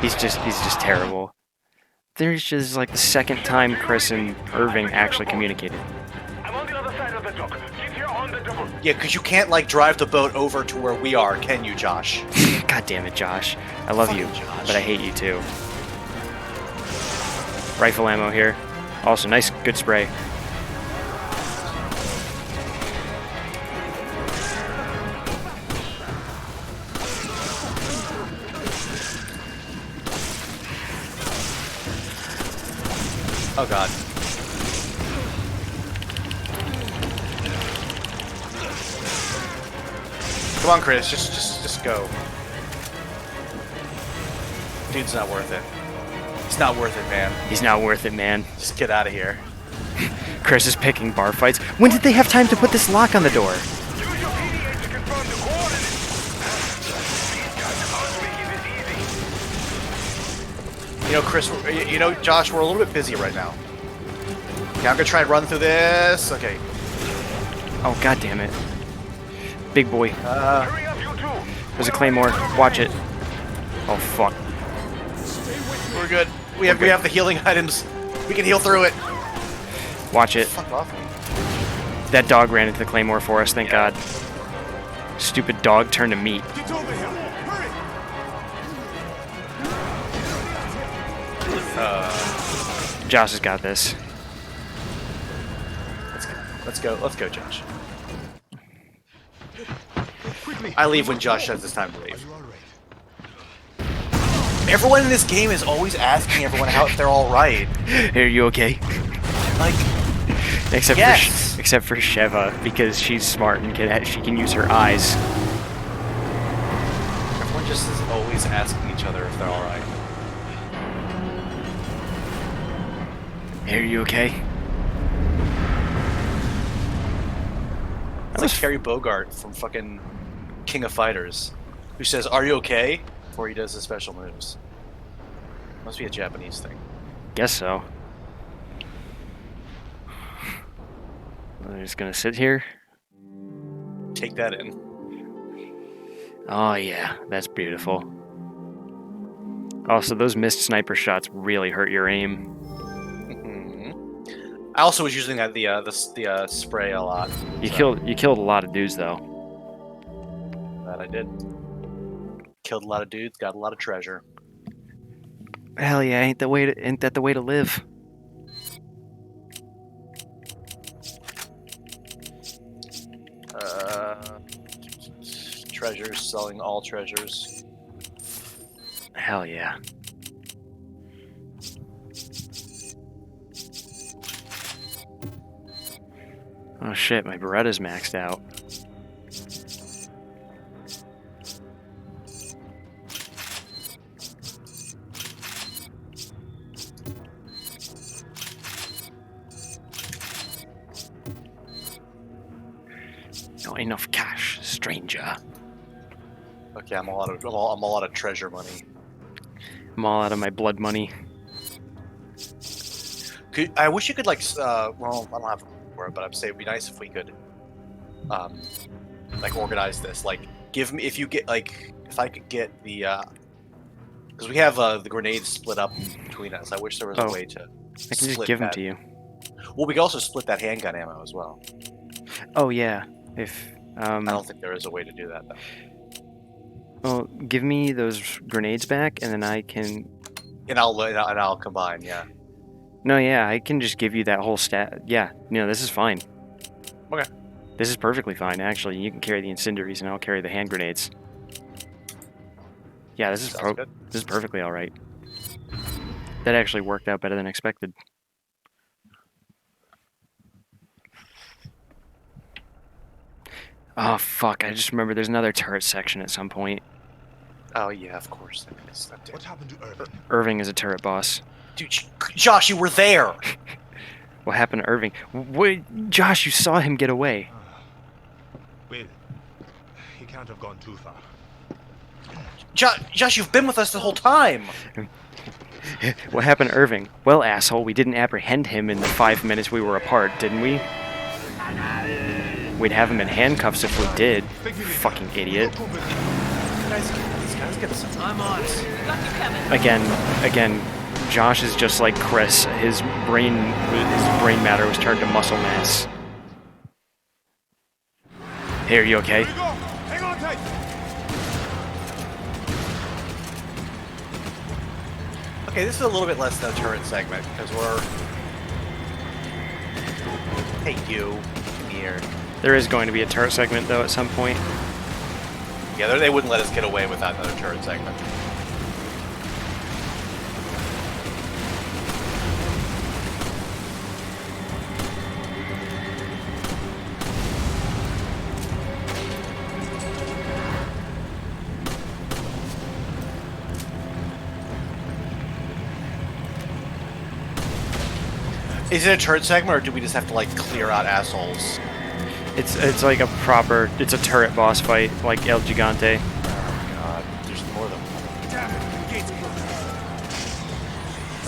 He's just terrible. There's just like the second time Chris and Irving actually communicated. I'm on the other side of the dock. Keep here on the double. Yeah, because you can't like drive the boat over to where we are, can you, Josh? God damn it, Josh. I love you, Fucking Josh. but I hate you too. Rifle ammo here. Also, nice, good spray. Oh God. Come on, Chris. Just go. Dude's not worth it. It's not worth it, man. He's not worth it, man. Just get out of here. Chris is picking bar fights. When did they have time to put this lock on the door? Use your PDA to confirm the coordinates. These guys aren't making this easy. You know, Chris. You know, Josh. We're a little bit busy right now. Okay, I'm gonna try and run through this. Okay. Oh, god damn it. Big boy. Hurry up, you two. There's a claymore. Watch it. Oh, fuck. We're good. We have the healing items. We can heal through it. Watch it. Fuck off. That dog ran into the claymore for us, thank god. Stupid dog turned to meat. Get over here! Hurry! Josh has got this. Let's go. Let's go, Josh. Quickly! I leave when Josh says it's time to leave. Are you all right? Everyone in this game is always asking everyone how if they're all right. Are you okay? Like, Except Yes. except for Sheva, because she's smart and she can use her eyes. everyone just is always asking each other if they're all right. Are you okay? It's like Terry Bogart from fucking King of Fighters, who says, "Are you okay?" before he does his special moves. Must be a Japanese thing. Guess so. I'm just gonna sit here. Take that in. Oh yeah, that's beautiful. Also, those missed sniper shots really hurt your aim. I also was using the spray a lot. You so killed a lot of dudes though. that I did. Killed a lot of dudes, got a lot of treasure. Hell yeah, ain't that the way to live? Treasures, selling all treasures. Hell yeah. Oh shit, my Beretta's maxed out. Not enough cash, stranger. Okay, I'm all out of treasure money. I'm all out of my blood money. I wish you could like, well, I don't have for it, but I'd say it'd be nice if we could, like organize this. Like, give me if I could get the, because we have the grenades split up between us. I wish there was a way to. I can just give them to you. Well, we could also split that handgun ammo as well. Oh yeah, if I don't think there is a way to do that though. Well, give me those grenades back, and then I can... And I'll combine, yeah. No, yeah, I can just give you that whole stat. Yeah, no, this is fine. Okay. This is perfectly fine, actually. You can carry the incendiaries, and I'll carry the hand grenades. Yeah, this is good. This is perfectly all right. That actually worked out better than expected. Oh, fuck. I just remember there's another turret section at some point. Oh, yeah, of course. I missed that, What happened to Irving? Irving is a turret boss. Dude, Josh, you were there! What happened to Irving? What? Josh, you saw him get away. Well, he can't have gone too far. Josh, you've been with us the whole time! What happened to Irving? Well, asshole, we didn't apprehend him in the 5 minutes we were apart, didn't we? We'd have him in handcuffs if we did. Fucking idiot. These guys get some... I'm on it. Got you, Kevin. Again, Josh is just like Chris. His brain matter was turned to muscle mass. Hey, are you okay? Here we go! Hang on tight! Okay, this is a little bit less than a turret segment, because we're... Hey, you. Come here. There is going to be a turret segment, though, at some point. Yeah, they wouldn't let us get away without another turret segment. Is it a turret segment, or do we just have to, like, clear out assholes? It's like a proper... It's a turret boss fight, like El Gigante. Oh, God. There's more of them.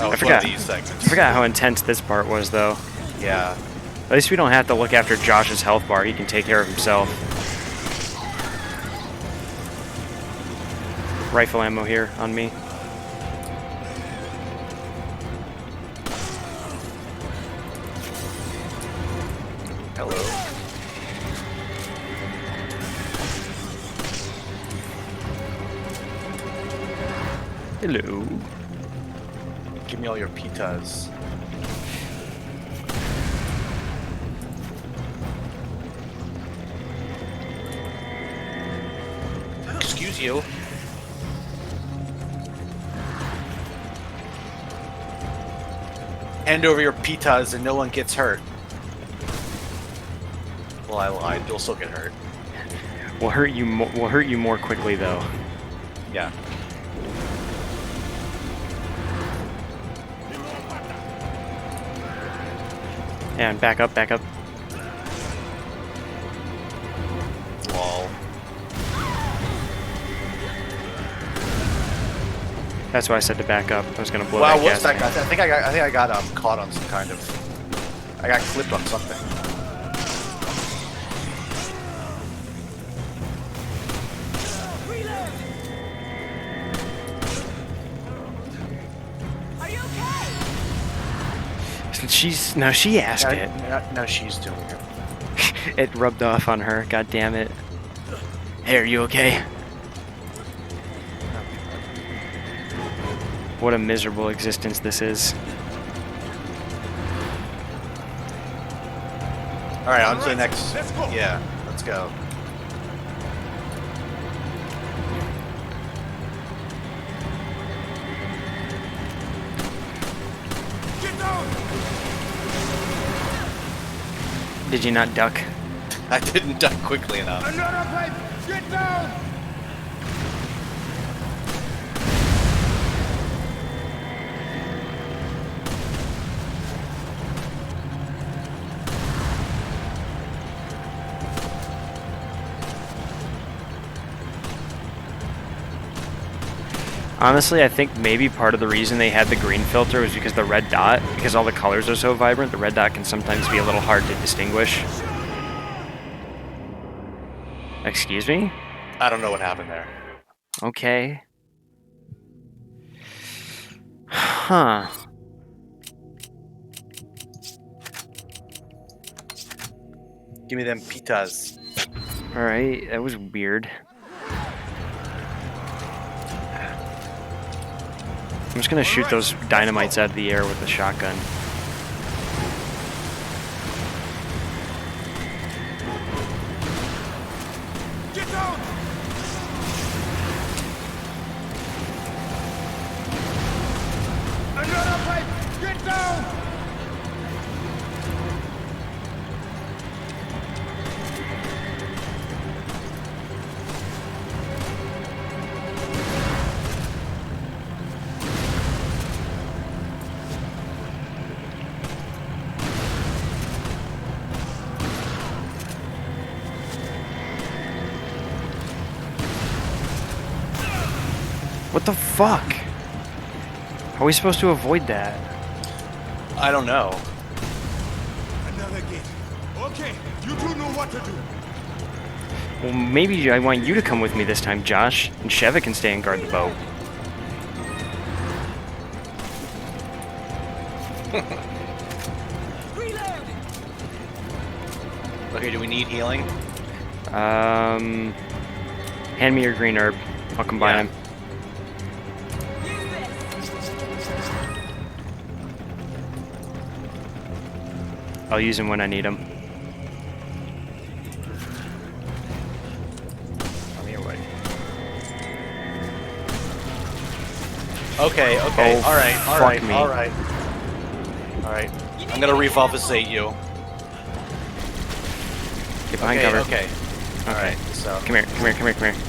Oh, I it's forgot. one of these segments. I forgot how intense this part was, though. Yeah. At least we don't have to look after Josh's health bar. He can take care of himself. Rifle ammo here on me. Hello. Hello. Give me all your pitas. Excuse you. Hand over your pitas and no one gets hurt. Well, I lied. You'll still get hurt. We'll hurt you more quickly, though. Yeah. Yeah, and back up, back up. Lol. That's why I said to back up. I was gonna blow Wow, that what's gas that? tank. I think I got caught on some kind of. I got clipped on something. Are you okay? She asked it. Now she's doing it. It rubbed off on her. God damn it. Hey, are you okay? What a miserable existence this is. All right, on to the next. Let's go. Yeah, let's go. Get down! Did you not duck? I didn't duck quickly enough. Another pipe! Get down! Honestly, I think maybe part of the reason they had the green filter was because the red dot, because all the colors are so vibrant, the red dot can sometimes be a little hard to distinguish. Excuse me? I don't know what happened there. Okay. Huh. Give me them pitas. Alright, that was weird. just gonna shoot those dynamites out of the air with the shotgun. Get down! Another pipe! Get down! What the fuck? How are we supposed to avoid that? I don't know. Another gate. Okay, you two know what to do. Well, maybe I want you to come with me this time, Josh, and Sheva can stay and guard the boat. Reload. Okay, do we need healing? Hand me your green herb. I'll combine them. I'll use them when I need them. I'm your way. Okay, okay, Oh, alright, fuck alright, me. alright. Alright. I'm gonna revulvicate you. Get behind Okay, cover. okay. Okay. Alright, so. Come here, come here, come here, come here.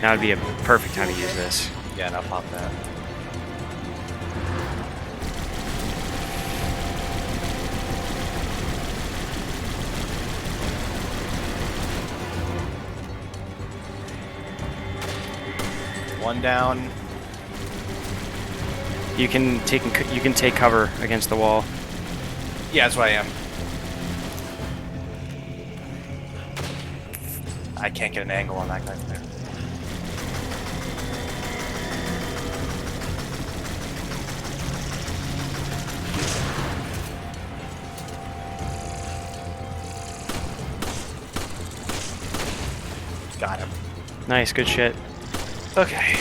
Now would be a perfect time to use this. Yeah, now pop that. One down. You can take cover against the wall. Yeah, that's what I am. I can't get an angle on that guy there. Got him. Nice, good shit. Okay.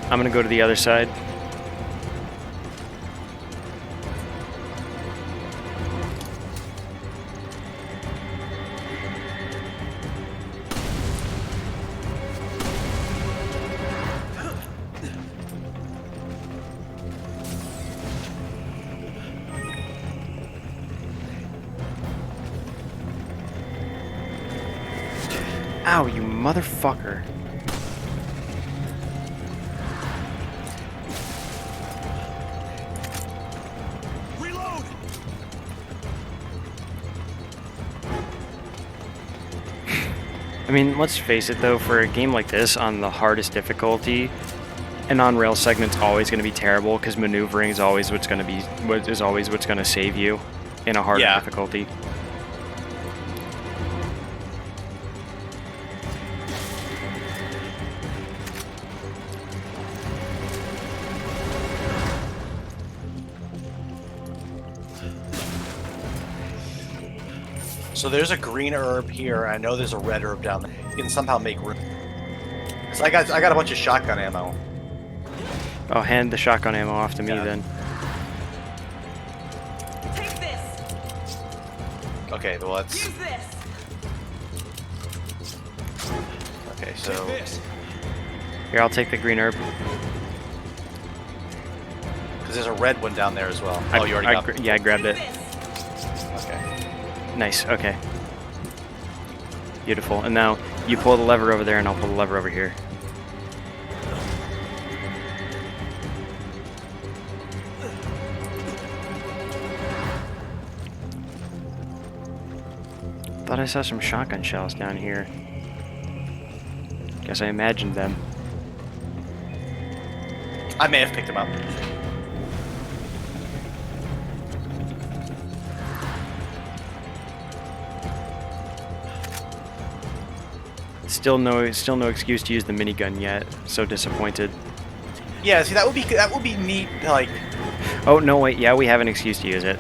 I'm gonna go to the other side. Ow, you motherfucker. Reload! I mean, let's face it though, for a game like this on the hardest difficulty, an on-rail segment's always going to be terrible because maneuvering is always what's going to save you in a harder Yeah. difficulty. So there's a green herb here. I know there's a red herb down there. You can somehow make room. So I got a bunch of shotgun ammo. Oh, hand the shotgun ammo off to me Yeah. then. Take this. Okay, well let's. Use this. Okay, so This. Here, I'll take the green herb. because there's a red one down there as well. Oh, you already got. Yeah, I grabbed it. This. Okay. Nice, okay. Beautiful. And now you pull the lever over there and I'll pull the lever over here. Thought I saw some shotgun shells down here. Guess I imagined them. I may have picked him up. Still no excuse to use the minigun yet. So disappointed. Yeah, see that would be neat. Like, Oh no, wait, yeah, we have an excuse to use it.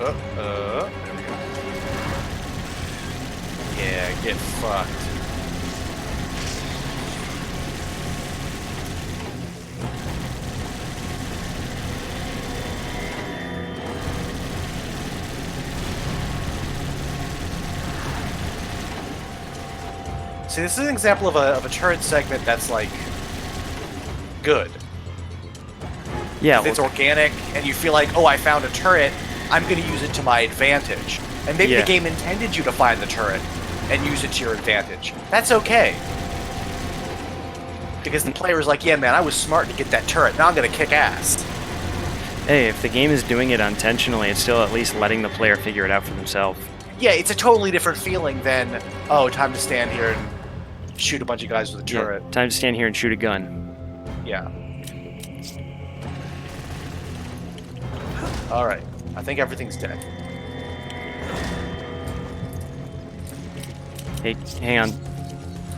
There we go. Yeah, get fucked. See, this is an example of a turret segment that's like good. Yeah, If it's organic and you feel like, oh, I found a turret, I'm going to use it to my advantage. And maybe the game intended you to find the turret and use it to your advantage. That's okay. Because the player is like, yeah, man, I was smart to get that turret. Now I'm going to kick ass. Hey, if the game is doing it unintentionally, it's still at least letting the player figure it out for themselves. Yeah, it's a totally different feeling than, oh, time to stand here and shoot a bunch of guys with a turret. Yeah, time to stand here and shoot a gun. Yeah. Alright. I think everything's dead. Hey, hang on.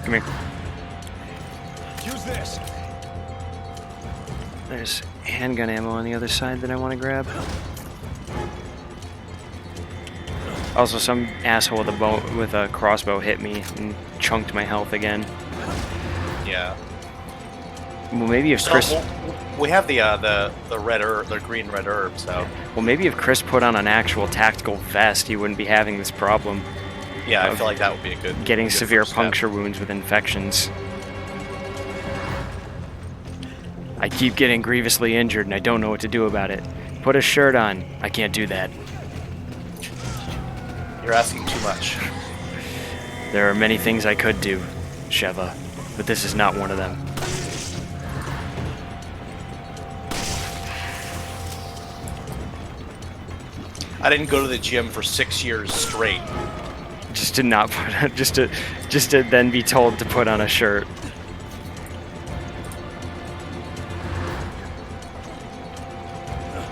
Come here. Use this. There's handgun ammo on the other side that I want to grab. Also, some asshole with a crossbow hit me and chunked my health again. Yeah. Well, maybe if Chris... we have the red herb, the green red herb, so... Well, maybe if Chris put on an actual tactical vest, he wouldn't be having this problem. Yeah, I feel like that would be a good... Getting good severe first step. puncture wounds with infections. I keep getting grievously injured and I don't know what to do about it. Put a shirt on. I can't do that. You're asking too much. There are many things I could do, Sheva, but this is not one of them. I didn't go to the gym for 6 years straight. Just to not put, just to then be told to put on a shirt.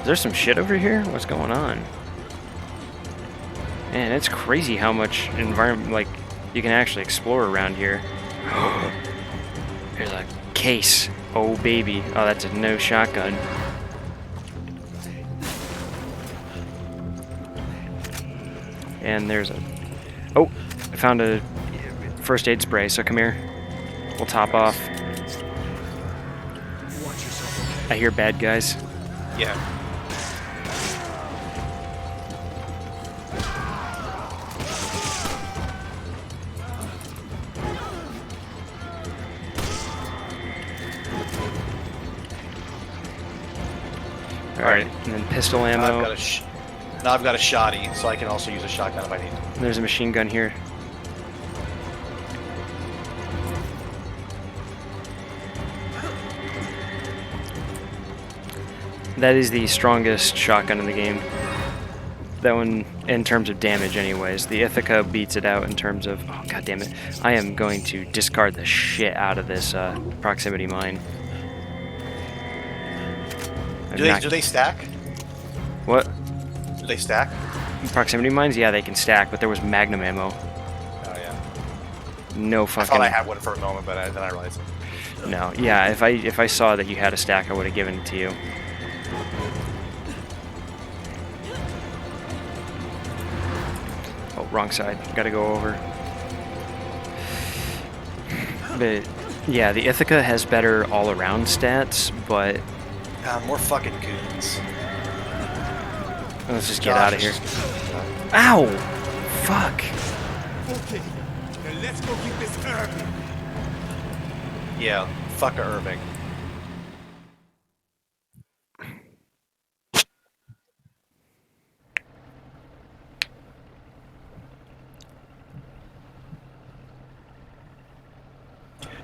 Is there some shit over here? What's going on? Man, it's crazy how much environment, like, you can actually explore around here. There's a case. Oh, baby. Oh, that's a no shotgun. And there's a... Oh, I found a first aid spray, so come here. We'll top off. I hear bad guys. Yeah. Alright, and then pistol ammo. Now I've got a shoddy, so I can also use a shotgun if I need. There's a machine gun here. That is the strongest shotgun in the game. That one, in terms of damage anyways. The Ithaca beats it out in terms of... Oh, god damn it. I am going to discard the shit out of this proximity mine. Do they stack? What? Do they stack? Proximity mines? Yeah, they can stack, but there was magnum ammo. Oh, yeah. No fucking... I thought I had one for a moment, but then I realized. No, yeah, if I saw that you had a stack, I would have given it to you. Oh, wrong side. Gotta go over. But, yeah, the Ithaca has better all-around stats, but... more fucking goons. Let's just get out of here. Ow! Fuck! Okay, now let's go get this herb. Yeah, fuck Irving.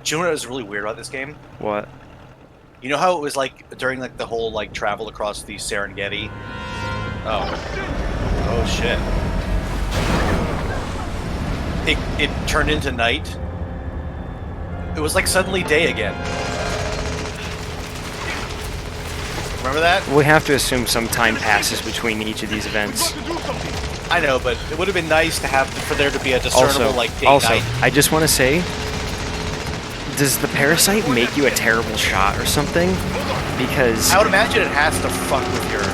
Do you know what was really weird about this game? What? You know how it was like during like the whole like travel across the Serengeti? Oh shit. It turned into night. It was like suddenly day again. Remember that? We have to assume some time passes between each of these events. I know, but it would have been nice to have for there to be a discernible like day night. I just want to say, does the parasite make you a terrible shot or something? Because I would imagine it has to fuck with your.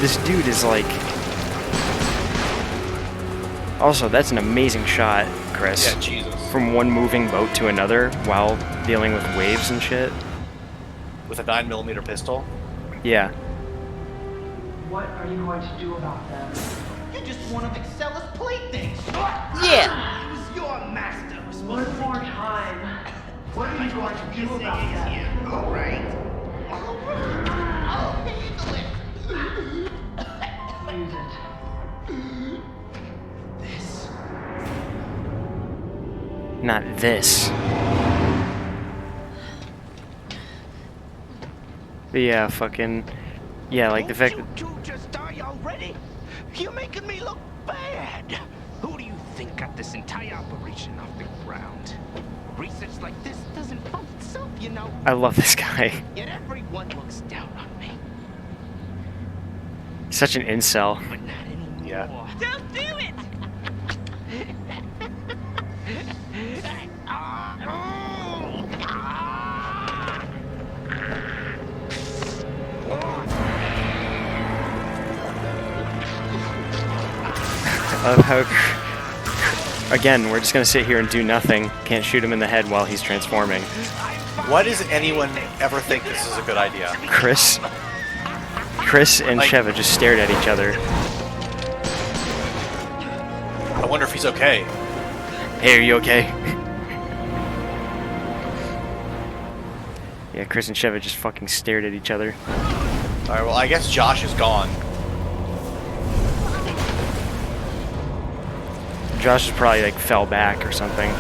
this dude is like... Also, that's an amazing shot, Chris. Yeah, Jesus. From one moving boat to another while dealing with waves and shit. With a 9mm pistol. Yeah. What are you going to do about them? You're just one of Excella's playthings. Yeah. He was your master. One more time. What are you going to do about them? All right. I'll handle it. Use it. This. Not this. But yeah, fucking... Yeah, like the fact that... You just die already? You're making me look bad. Who do you think got this entire operation off the ground? Research like this doesn't fund itself, you know. I love this guy. Yet everyone looks down on me. Such an incel. But not anymore. Yeah. Don't do it! I love how... Again, we're just gonna sit here and do nothing. Can't shoot him in the head while he's transforming. Why does anyone ever think this is a good idea? Chris and Like- Sheva just stared at each other. I wonder if he's okay. Hey, are you okay? Yeah, Chris and Sheva just fucking stared at each other. Alright, well, I guess Josh is gone. Josh just probably like fell back or something.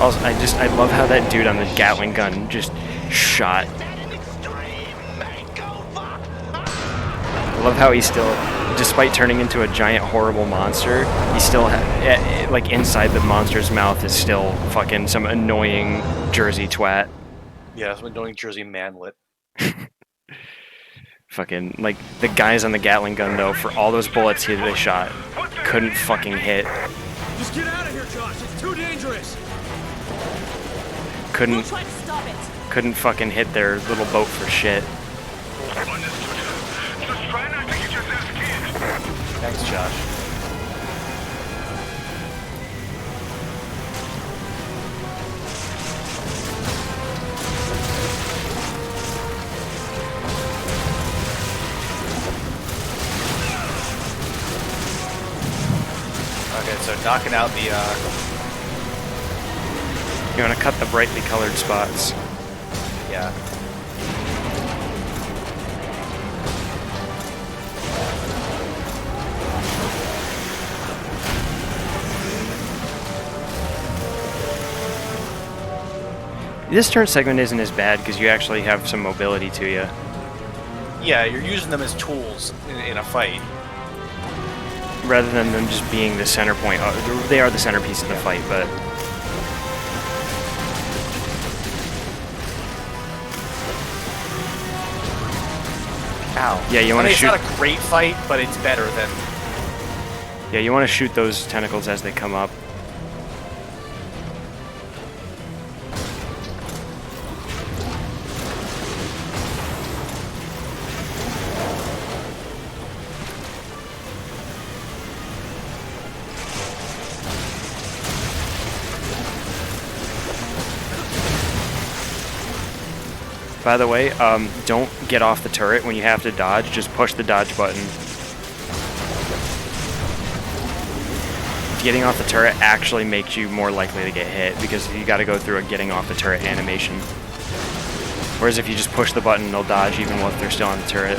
Also, I love how that dude on the Gatling gun just shot. I love how he still, despite turning into a giant horrible monster, he still like inside the monster's mouth is still fucking some annoying Jersey twat. Yeah, some annoying Jersey manlet. Fucking like the guys on the Gatling gun though, for all those bullets they shot, couldn't fucking hit. Just get out of here, Josh. It's too dangerous. We'll Couldn't try to stop it. couldn't fucking hit their little boat for shit. Just try not to get yourself killed. Thanks, Josh. Okay, so knocking out the, You want to cut the brightly colored spots. yeah. This turn segment isn't as bad because you actually have some mobility to you. Yeah, you're using them as tools in a fight. Rather than them just being the center point. They are the centerpiece of the fight, but... Ow. Yeah, you want to It's shoot... not a great fight, but it's better than... Yeah, you want to shoot those tentacles as they come up. By the way, don't get off the turret when you have to dodge. Just push the dodge button. Getting off the turret actually makes you more likely to get hit because you got to go through a getting off the turret animation. Whereas if you just push the button, they'll dodge even if they're still on the turret.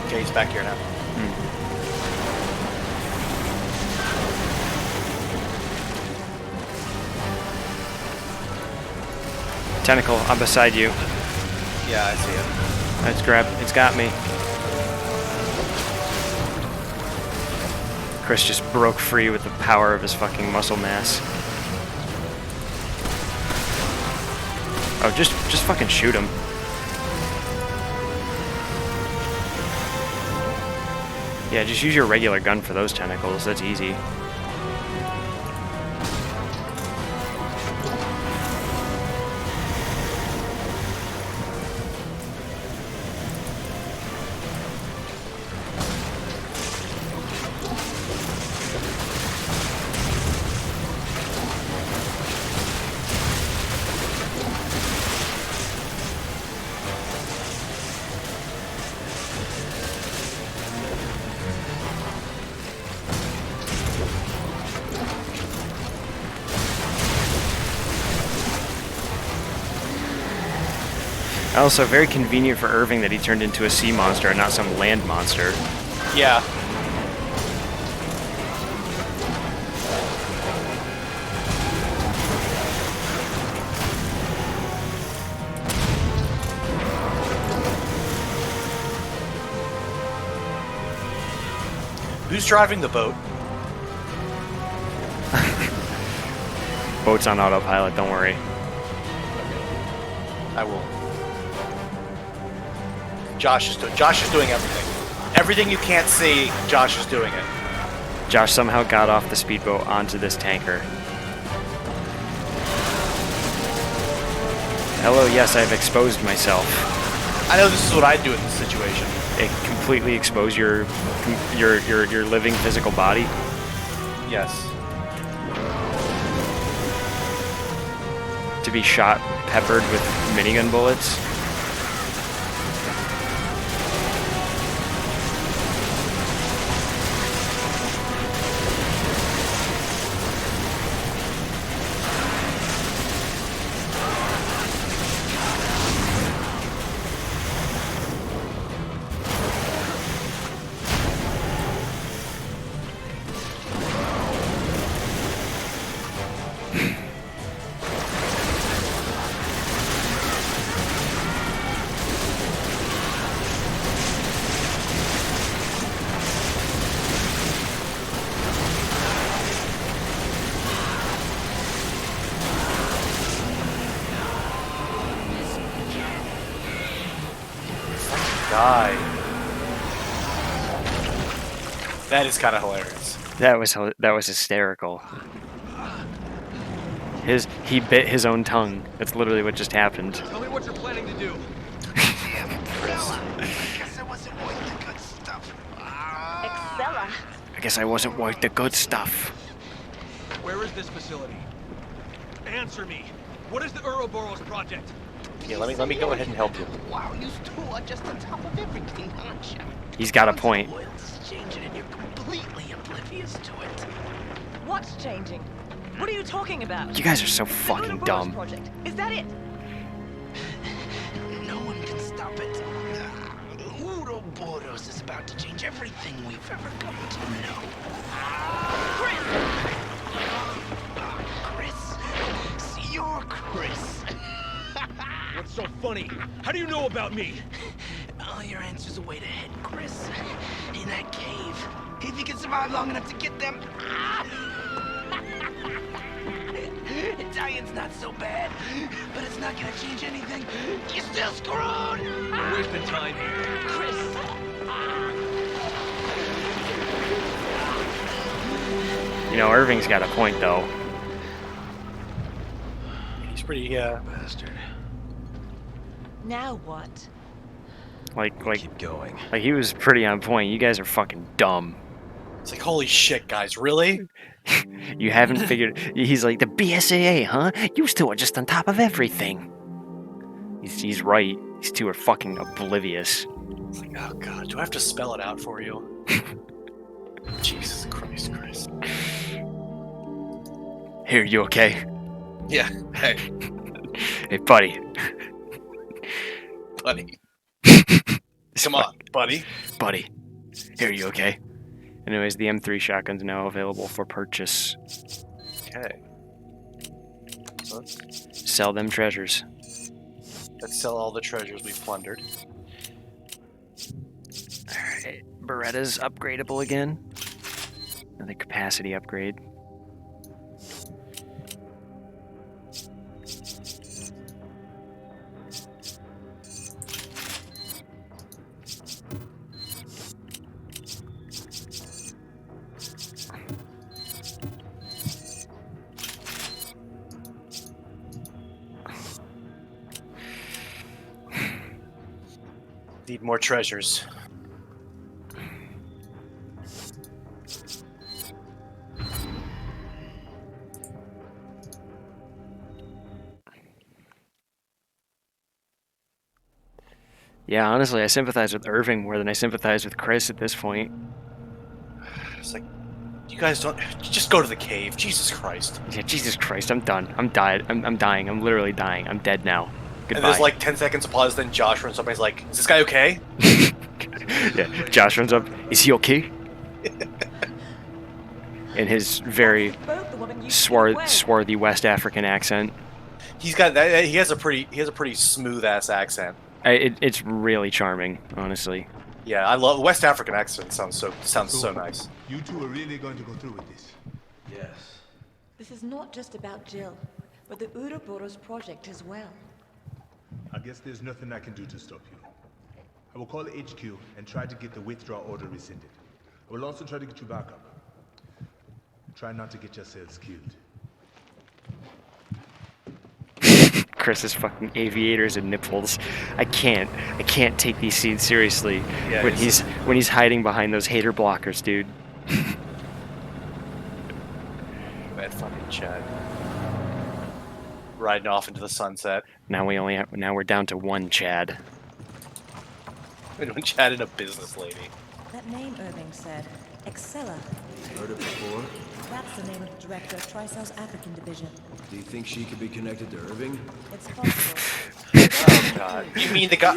Okay, he's back here now. Tentacle, I'm beside you. Yeah, I see it. It's got me. Chris just broke free with the power of his fucking muscle mass. Oh, just fucking shoot him. Yeah, just use your regular gun for those tentacles. That's easy. Also, very convenient for Irving that he turned into a sea monster and not some land monster. Yeah. Who's driving the boat? Boat's on autopilot, don't worry. I will. Josh is doing everything. Everything you can't see, Josh is doing it. Josh somehow got off the speedboat onto this tanker. Hello, yes, I've exposed myself. I know this is what I'd do in this situation. It completely expose your living physical body. Yes. To be shot, peppered with minigun bullets. Die. That is kind of hilarious. That was hysterical. He bit his own tongue. That's literally what just happened. Tell me what you're planning to do. I guess I wasn't worth the good stuff. Where is this facility? Answer me. What is the Ouroboros project? Yeah, let me go ahead and help you. Wow, you two are just on top of everything, aren't you? He's got a point. The world's changing and you're completely oblivious to it. What's changing? What are you talking about? You guys are so The fucking Ouroboros dumb. Project. Is that it? No one can stop it. Ouroboros is about to change everything we've ever come to know. Chris! See, you're Chris. What's so funny? How do you know about me? All your answers are wait ahead, Chris. In that cave. If you can survive long enough to get them. Italian's not so bad, but it's not gonna change anything. You're still screwed! We're wasting time here. Chris! You know, Irving's got a point though. He's pretty, Bastard. Now what? Like Keep going. he was pretty on point. You guys are fucking dumb. It's like, holy shit, guys, really? You haven't figured. He's like, the BSAA, huh? You two are just on top of everything. He's right. These two are fucking oblivious. It's like, oh god, do I have to spell it out for you? Jesus Christ, Chris. Here, you okay? Yeah, hey, Hey, buddy. buddy. Come on, buddy. Buddy. Here, you okay? Anyways, the M3 shotgun's now available for purchase. Okay. So Sell them treasures. let's sell all the treasures we plundered. Alright, Beretta's upgradable again. Another capacity upgrade. Need more treasures. Yeah, honestly, I sympathize with Irving more than I sympathize with Chris at this point. It's like, you guys don't... Just go to the cave. Jesus Christ. Yeah, Jesus Christ, I'm done. I'm died. I'm dying. I'm literally dying. I'm dead now. Goodbye. And there's like 10 seconds of pause, then Josh runs up and he's like, is this guy okay? Yeah, Josh runs up. Is he okay? In his very swarthy West African accent. He's got that. He has a pretty smooth ass accent. It's really charming, honestly. Yeah, I love West African accent. Sounds so nice. You two are really going to go through with this? Yes. This is not just about Jill, but the Ouroboros project as well. I guess there's nothing I can do to stop you. I will call HQ and try to get the withdrawal order rescinded. I will also try to get you back up. Try not to get yourselves killed. Chris's fucking aviators and nipples. I can't take these scenes seriously Yeah, when he's hiding behind those hater blockers, dude. That fucking Chad. Riding off into the sunset. Now we're down to one Chad. When Chad and a business lady. That name Irving said, Excella. Heard it before? That's the name of the director of Tricell's African division. Do you think she could be connected to Irving? It's possible. Oh god. You mean the guy?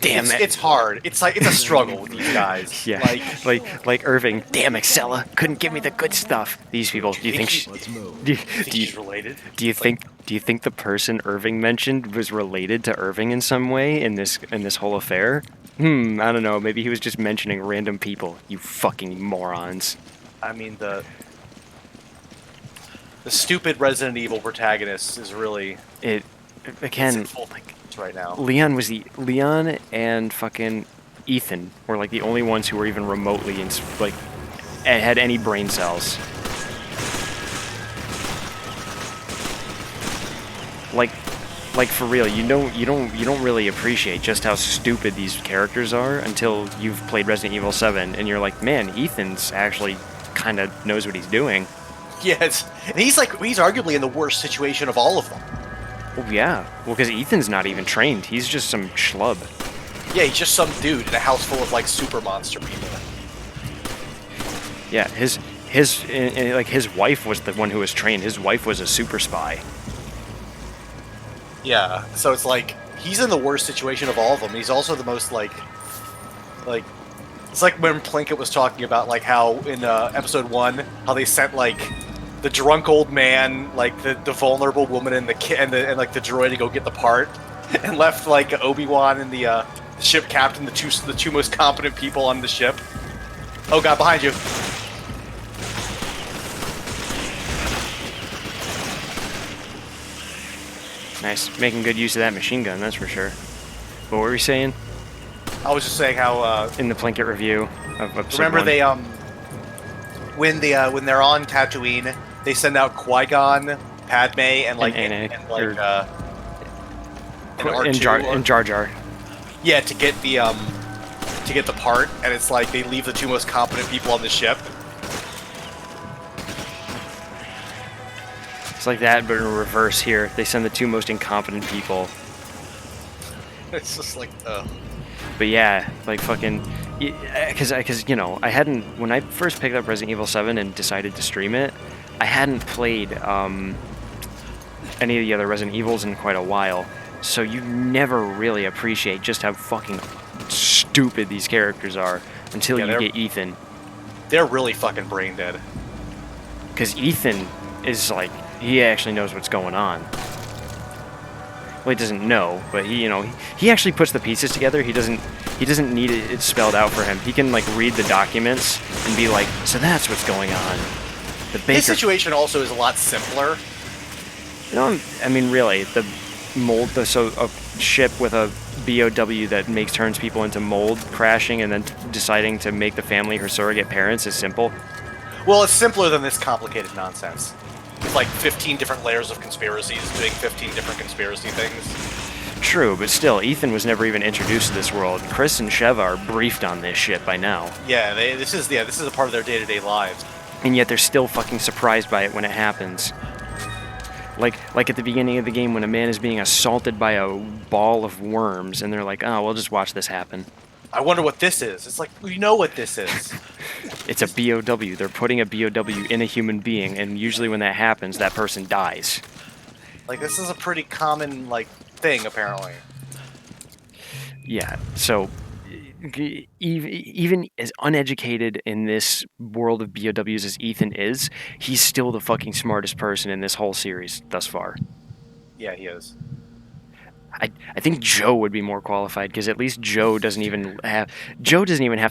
Damn it! It's hard. It's a struggle with these guys. Yeah. Like Irving. Damn, Excella couldn't give me the good stuff. These people. Do you think she's related? Do you think the person Irving mentioned was related to Irving in some way in this whole affair? I don't know. Maybe he was just mentioning random people. You fucking morons. I mean the stupid Resident Evil protagonist is really again right now. Leon and fucking Ethan were like the only ones who were even remotely had any brain cells. Like for real, you don't really appreciate just how stupid these characters are until you've played Resident Evil 7 and you're like, man, Ethan's actually kind of knows what he's doing. Yes, and he's arguably in the worst situation of all of them. Oh yeah, well, because Ethan's not even trained. He's just some schlub. Yeah, he's just some dude in a house full of super monster people. Yeah, his wife was the one who was trained. His wife was a super spy. Yeah, so it's like he's in the worst situation of all of them. He's also the most like it's like when Plinkett was talking about how in episode 1 how they sent the drunk old man, the vulnerable woman and the kid and the droid to go get the part, and left Obi-Wan and the ship captain, the two most competent people on the ship. Oh god, behind you. Nice, making good use of that machine gun, that's for sure. What were we saying? I was just saying how in the Plinkett review of episode remember 1. they when they're on Tatooine, they send out Qui-Gon, Padme, and R2 and Jar Jar. Yeah, to get the part, and it's like they leave the two most competent people on the ship. It's like that, but in reverse here. They send the two most incompetent people. It's just But yeah, fucking, because I hadn't, when I first picked up Resident Evil 7 and decided to stream it, I hadn't played any of the other Resident Evils in quite a while, so you never really appreciate just how fucking stupid these characters are until you get Ethan. They're really fucking brain dead. Because Ethan is he actually knows what's going on. Well, he doesn't know, but he actually puts the pieces together. He doesn't need it spelled out for him. He can read the documents and be like, so that's what's going on. His situation also is a lot simpler. I mean, really, the mold, so a ship with a BOW that makes turns people into mold crashing and then deciding to make the family her surrogate parents is simple. Well, it's simpler than this complicated nonsense. With 15 different layers of conspiracies doing 15 different conspiracy things. True, but still, Ethan was never even introduced to this world. Chris and Sheva are briefed on this shit by now. Yeah, this is a part of their day-to-day lives. And yet they're still fucking surprised by it when it happens. Like at the beginning of the game when a man is being assaulted by a ball of worms, and they're like, oh, we'll just watch this happen. I wonder what this is. It's like, we know what this is. It's a BOW. They're putting a BOW in a human being, and usually when that happens, that person dies. Like, this is a pretty common, like, thing, apparently. Yeah, so even as uneducated in this world of BOWs as Ethan is, he's still the fucking smartest person in this whole series thus far. Yeah, he is. I think Joe would be more qualified, because at least Joe doesn't even have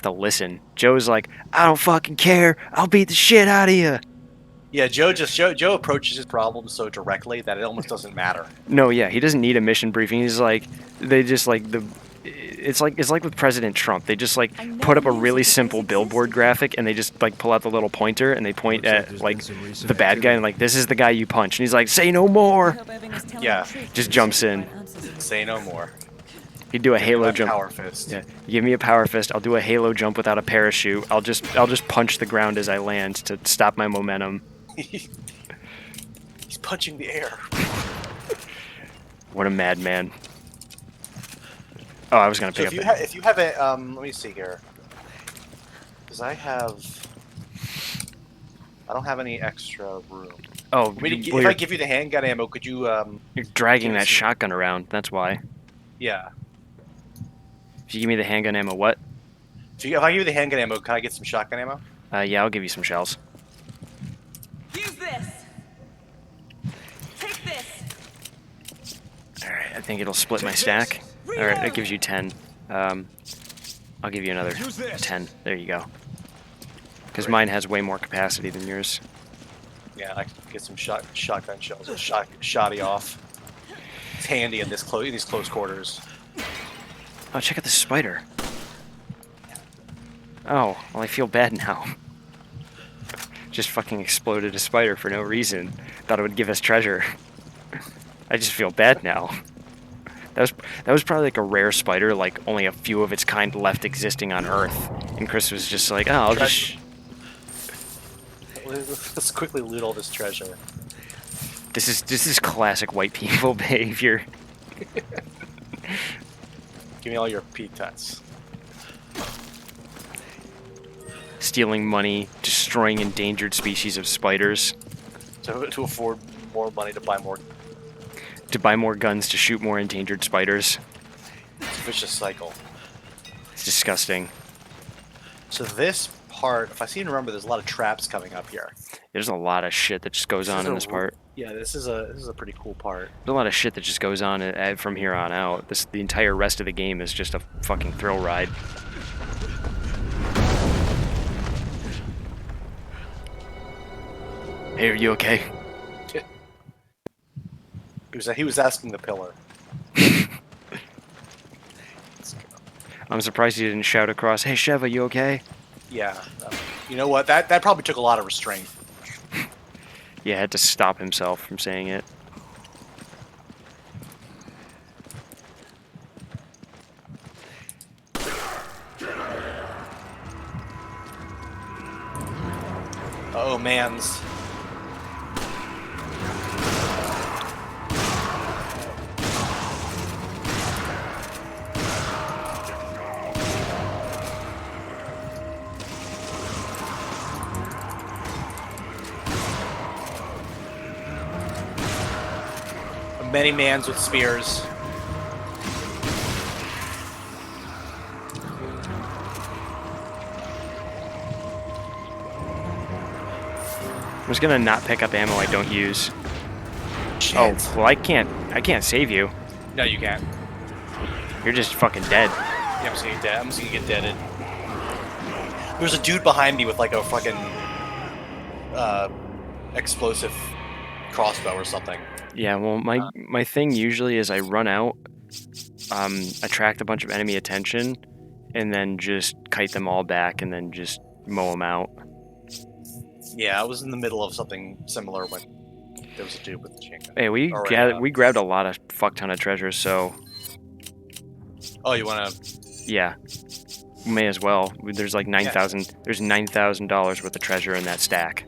to listen. Joe's like, I don't fucking care, I'll beat the shit out of you. Yeah, Joe approaches his problems so directly that it almost doesn't matter. No, yeah, he doesn't need a mission briefing. He's like, it's like with President Trump. They just like put up a really simple billboard graphic, and they just like pull out the little pointer and they point at like the bad guy and like, this is the guy you punch, and he's like, say no more. Yeah, just jumps in. Say no more. He'd do a Halo jump. Power fist. Yeah, give me a power fist. I'll do a Halo jump without a parachute. I'll just punch the ground as I land to stop my momentum. He's punching the air. What a madman. Oh, I was gonna pick up. If you have a let me see here, because I don't have any extra room. Oh, if I give you the handgun ammo, could you? You're dragging that shotgun around. That's why. Yeah. If you give me the handgun ammo, what? If I give you the handgun ammo, can I get some shotgun ammo? Yeah, I'll give you some shells. Use this. Take this. All right, I think it'll split my stack. All right, it gives you 10. I'll give you another 10. There you go. Because mine has way more capacity than yours. Yeah, I can get some shotgun shells. Shoddy off. It's handy in these close quarters. Oh, check out the spider. Oh, well, I feel bad now. Just fucking exploded a spider for no reason. Thought it would give us treasure. I just feel bad now. That was probably like a rare spider, like only a few of its kind left existing on Earth. And Chris was just like, oh, I'll just... Let's quickly loot all this treasure. This is classic white people behavior. Give me all your peanuts. Stealing money, destroying endangered species of spiders. To afford more money to buy more. To buy more guns to shoot more endangered spiders. It's a vicious cycle. It's disgusting. So this part, if I seem to remember, there's a lot of traps coming up here. There's a lot of shit that just goes on in this part. Yeah, this is a pretty cool part. There's a lot of shit that just goes on from here on out. The entire rest of the game is just a fucking thrill ride. Hey, are you okay? He was asking the pillar. I'm surprised he didn't shout across, hey Sheva, you okay? Yeah. You know what? That probably took a lot of restraint. Yeah, had to stop himself from saying it. Oh, mans. Many mans with spears. I'm just gonna not pick up ammo I don't use. Shit. Oh, well I can't save you. No, you can't. You're just fucking dead. Yeah, I'm just gonna get dead. I'm just gonna get deaded. There's a dude behind me with like a fucking explosive crossbow or something. Yeah, well, my thing usually is I run out, attract a bunch of enemy attention, and then just kite them all back and then just mow them out. Yeah, I was in the middle of something similar when there was a dude with the chain gun. Hey, we grabbed a lot of fuck ton of treasure, so Oh, you wanna? Yeah. May as well. There's like 9,000. Yeah. There's $9,000 worth of treasure in that stack.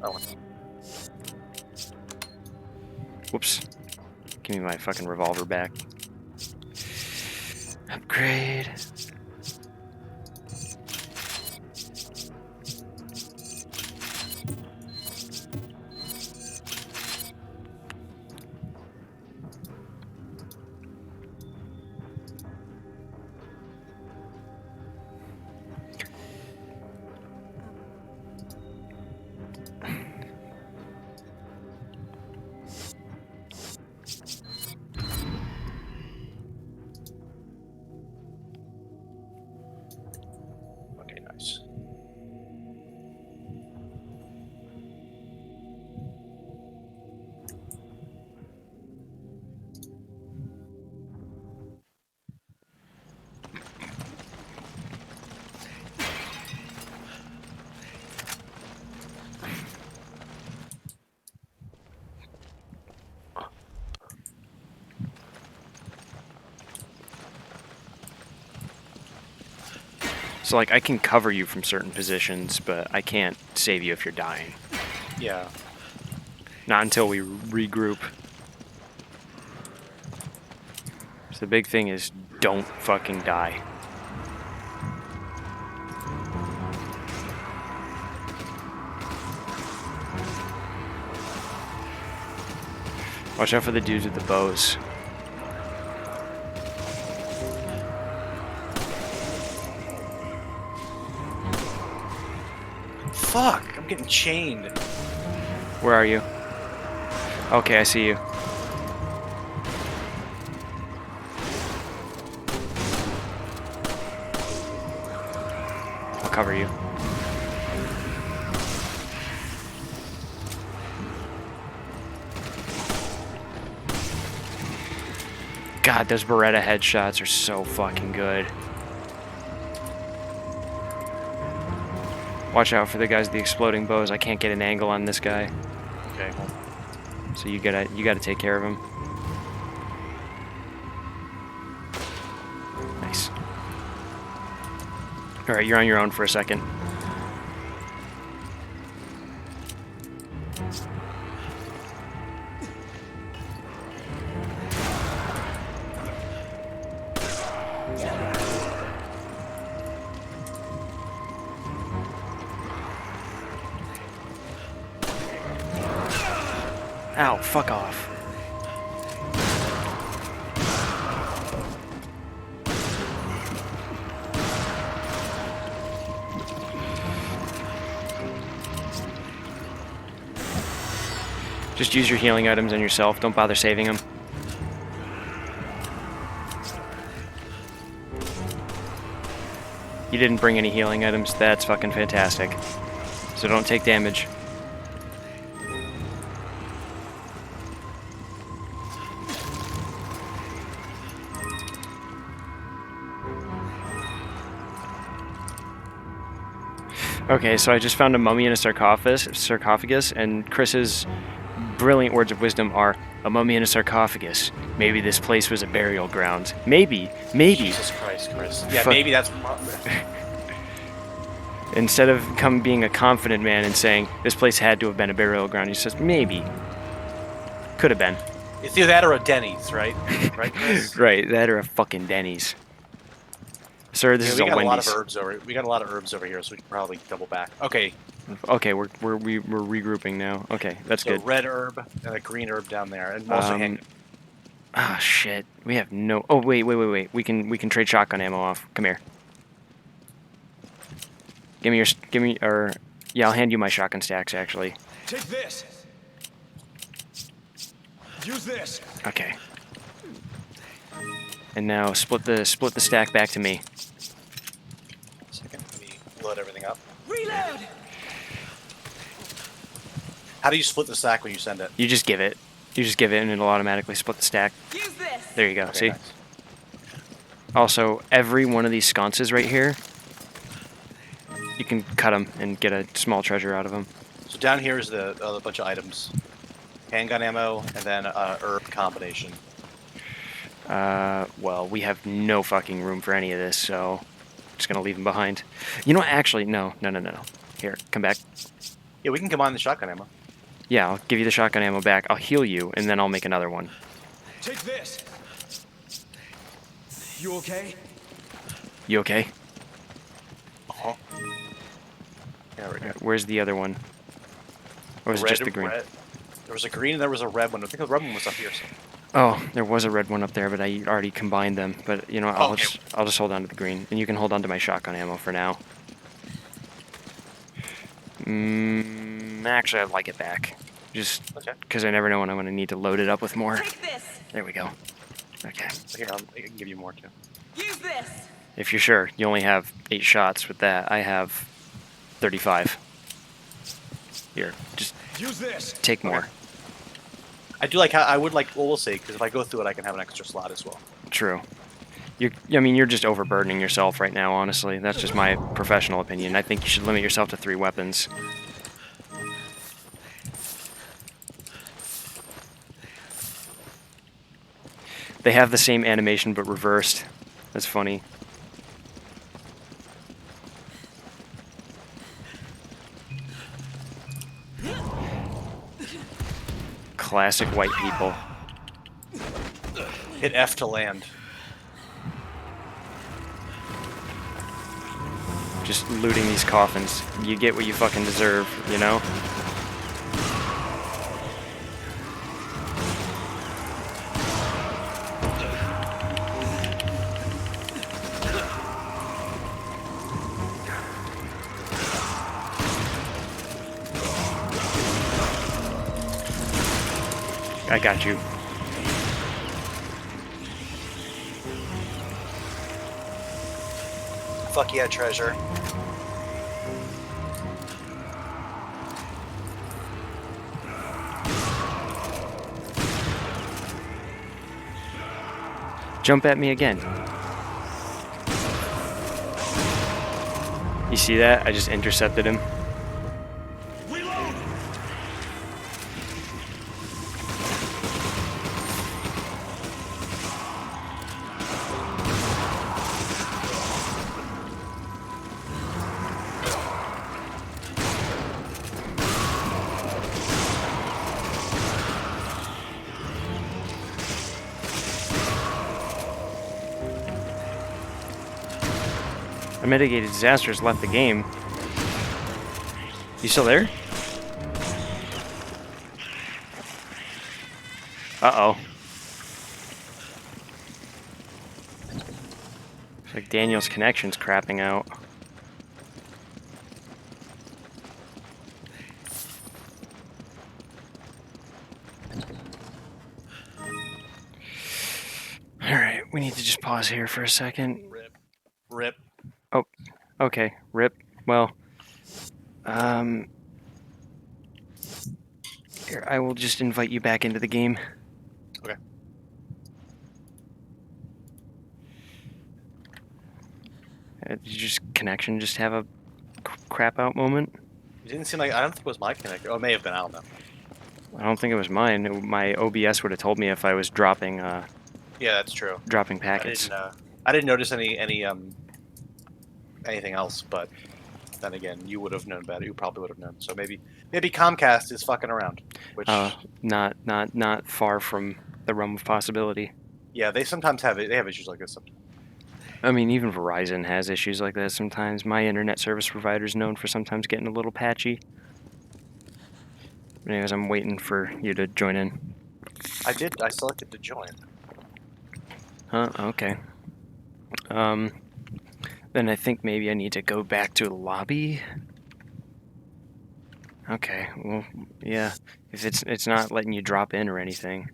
Oh. Whoops. Give me my fucking revolver back. Upgrade. Okay, nice. So, like, I can cover you from certain positions, but I can't save you if you're dying. Yeah. Not until we regroup. So the big thing is, don't fucking die. Watch out for the dudes with the bows. Fuck! I'm getting chained. Where are you? Okay, I see you. I'll cover you. God, those Beretta headshots are so fucking good. Watch out for the guys with the exploding bows. I can't get an angle on this guy. Okay. So you gotta take care of him. Nice. All right, you're on your own for a second. Ow, fuck off. Just use your healing items on yourself. Don't bother saving them. You didn't bring any healing items. That's fucking fantastic. So don't take damage. Okay, so I just found a mummy in a sarcophagus, and Chris's brilliant words of wisdom are, a mummy in a sarcophagus. Maybe this place was a burial ground. Maybe. Jesus Christ, Chris. Yeah, maybe that's... Instead of being a confident man and saying, this place had to have been a burial ground, he says, maybe. Could have been. It's either that or a Denny's, right? Right, Chris? Right, that or a fucking Denny's. Sir, this is a Wendy's. We got a lot of herbs over here, so we can probably double back. Okay. Okay, we're regrouping now. Okay, that's good. So red herb and a green herb down there, and also hang. Ah, shit. We have no. Oh, wait. We can trade shotgun ammo off. Come here. Yeah, I'll hand you my shotgun stacks actually. Take this. Use this. Okay. And now split the stack back to me. Second, let me load everything up. Reload. How do you split the stack when you send it? You just give it. And it'll automatically split the stack. Use this. There you go. Okay, see? nice. Also, every one of these sconces right here, you can cut them and get a small treasure out of them. So down here is a bunch of items. Handgun ammo, and then herb combination. Well, we have no fucking room for any of this, so I'm just gonna leave them behind. You know what? Actually, no. Here, come back. Yeah, we can combine the shotgun ammo. Yeah, I'll give you the shotgun ammo back. I'll heal you, and then I'll make another one. Take this. You okay? You okay? Uh-huh. Yeah, we're good. Where's the other one? Or was it just the green? Red. There was a green and there was a red one. I think the red one was up here. So. Oh, there was a red one up there, but I already combined them. But you know, I'll Okay. just hold on to the green, and you can hold on to my shotgun ammo for now. Actually, I'd like it back, just because I never know when I'm going to need to load it up with more. Take this. There we go. Okay. Here, I can give you more too. Use this. If you're sure, you only have 8 shots with that. I have 35. Here, just use this. take more. I do like how I would like. Well, we'll see. Because if I go through it, I can have an extra slot as well. True. I mean, you're just overburdening yourself right now, honestly. That's just my professional opinion. I think you should limit yourself to 3 weapons. They have the same animation, but reversed. That's funny. Classic white people. Hit F to land. Just looting these coffins. You get what you fucking deserve, you know? I got you. Fuck yeah, treasure. Jump at me again. You see that? I just intercepted him. Unmitigated disasters left the game. You still there? Uh-oh. Looks like Daniel's connection's crapping out. Alright, we need to just pause here for a second. Rip. Oh, okay. Rip. Well, here, I will just invite you back into the game. Okay. Did you just connection just have a crap out moment? It didn't seem like. I don't think it was my connector. Oh, it may have been. I don't know. I don't think it was mine. My OBS would have told me if I was dropping. Yeah, that's true. Dropping packets. I didn't notice anything else, but then again, you would have known better. You probably would have known. So maybe Comcast is fucking around. Which not far from the realm of possibility. Yeah, they sometimes have it. They have issues like this sometimes. I mean, even Verizon has issues like that sometimes. My internet service provider is known for sometimes getting a little patchy. Anyways, I'm waiting for you to join in. I did. I selected to join. Huh? Okay. Then I think maybe I need to go back to the lobby. Okay. Well, yeah. If it's not letting you drop in or anything.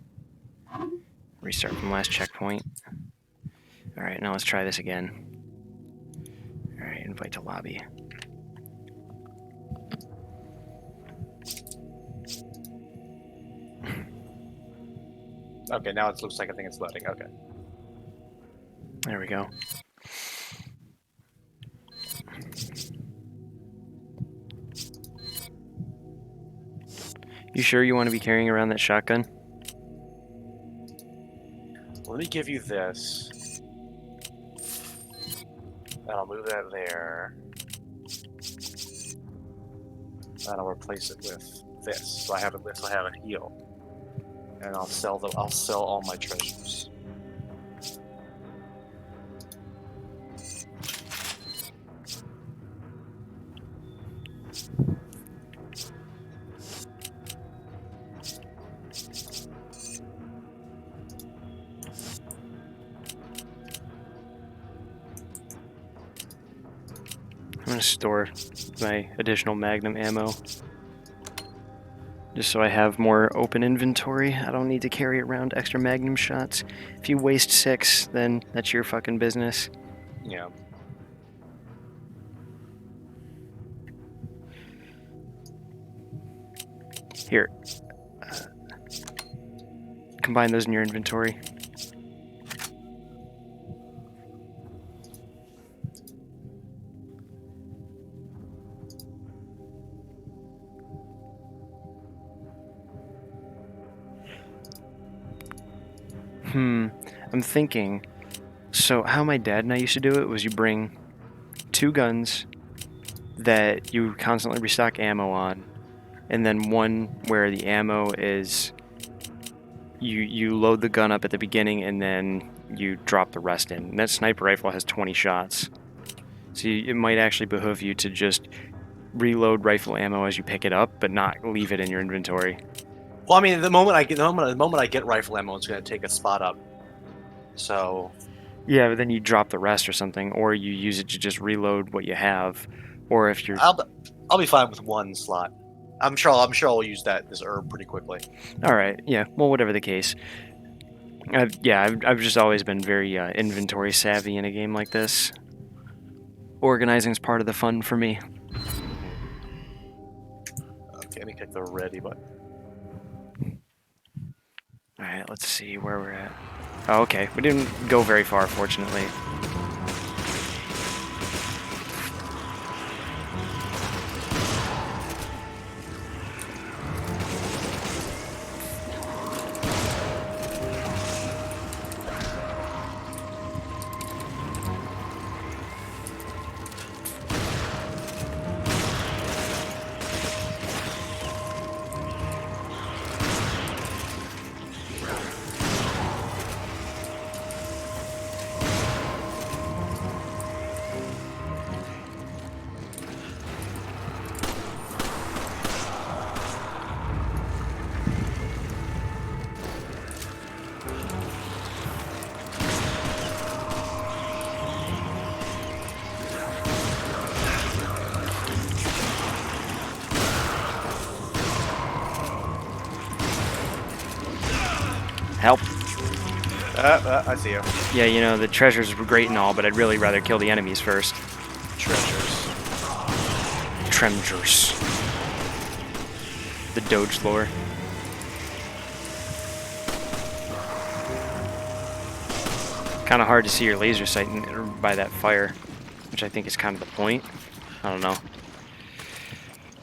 Restart from last checkpoint. All right. Now let's try this again. All right. Invite to lobby. Okay. Now it looks like I think it's loading. Okay. There we go. You sure you want to be carrying around that shotgun? Let me give you this. And I'll move that there. And I'll replace it with this. So I have a heal. And I'll sell all my treasures. I'm gonna store my additional Magnum ammo. Just so I have more open inventory. I don't need to carry around extra Magnum shots. If you waste 6, then that's your fucking business. Yeah. Here. Combine those in your inventory. I'm thinking, so how my dad and I used to do it was you bring 2 guns that you constantly restock ammo on, and then one where the ammo is, you load the gun up at the beginning and then you drop the rest in. And that sniper rifle has 20 shots. So it might actually behoove you to just reload rifle ammo as you pick it up, but not leave it in your inventory. Well, I mean, the moment I get rifle ammo, it's going to take a spot up. So. Yeah, but then you drop the rest or something, or you use it to just reload what you have, or if you're. I'll be fine with 1 slot. I'm sure I'll use this herb pretty quickly. All right. Yeah. Well, whatever the case. I've just always been very inventory savvy in a game like this. Organizing is part of the fun for me. Okay, let me click the ready button. Alright, let's see where we're at. Oh, okay. We didn't go very far, fortunately. Help. I see you. Yeah, you know, the treasures were great and all, but I'd really rather kill the enemies first. Treasures. Tremgers. The Doge lore. Kind of hard to see your laser sight by that fire, which I think is kind of the point. I don't know.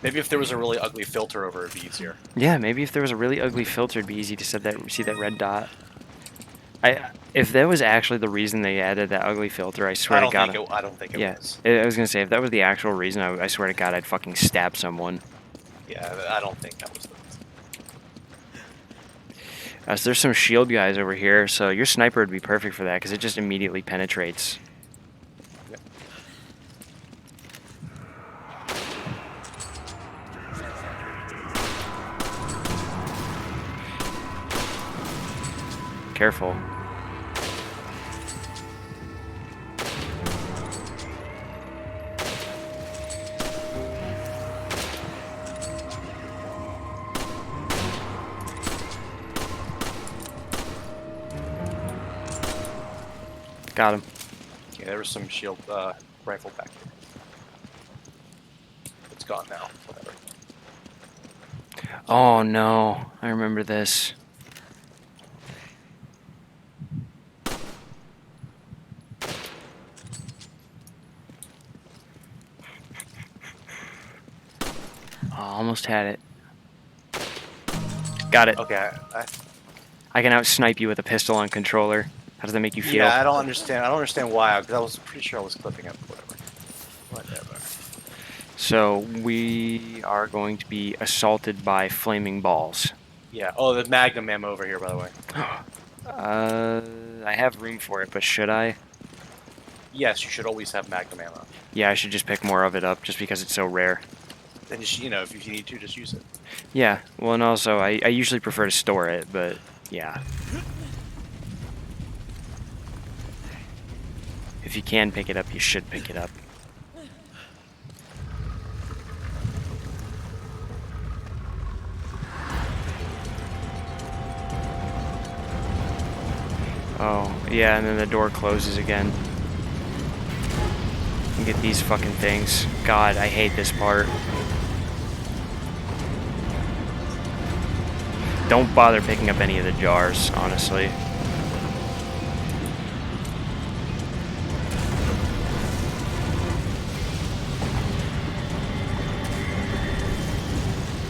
Maybe if there was a really ugly filter over it, it'd be easier. Yeah, maybe if there was a really ugly filter, it'd be easy to see that red dot. If that was actually the reason they added that ugly filter, I swear to God. I don't think it was. I was gonna say, if that was the actual reason, I swear to God, I'd fucking stab someone. Yeah, I don't think that was the reason. So there's some shield guys over here, so your sniper would be perfect for that because it just immediately penetrates. Yep. Careful. Got him. Yeah, there was some shield rifle back here. It's gone now. Whatever. Oh no, I remember this. Oh, almost had it. Got it. Okay, I can out-snipe you with a pistol on controller. How does that make you feel? Yeah, I don't understand. I don't understand why, because I was pretty sure I was clipping it. Whatever. So we are going to be assaulted by flaming balls. Yeah. Oh, the magnum ammo over here, by the way. I have room for it, but should I? Yes, you should always have magnum ammo. Yeah, I should just pick more of it up, just because it's so rare. Then just, you know, if you need to, just use it. Yeah. Well, and also I usually prefer to store it, but yeah. If you can pick it up, you should pick it up. Oh, yeah, and then the door closes again. And get these fucking things. God, I hate this part. Don't bother picking up any of the jars, honestly.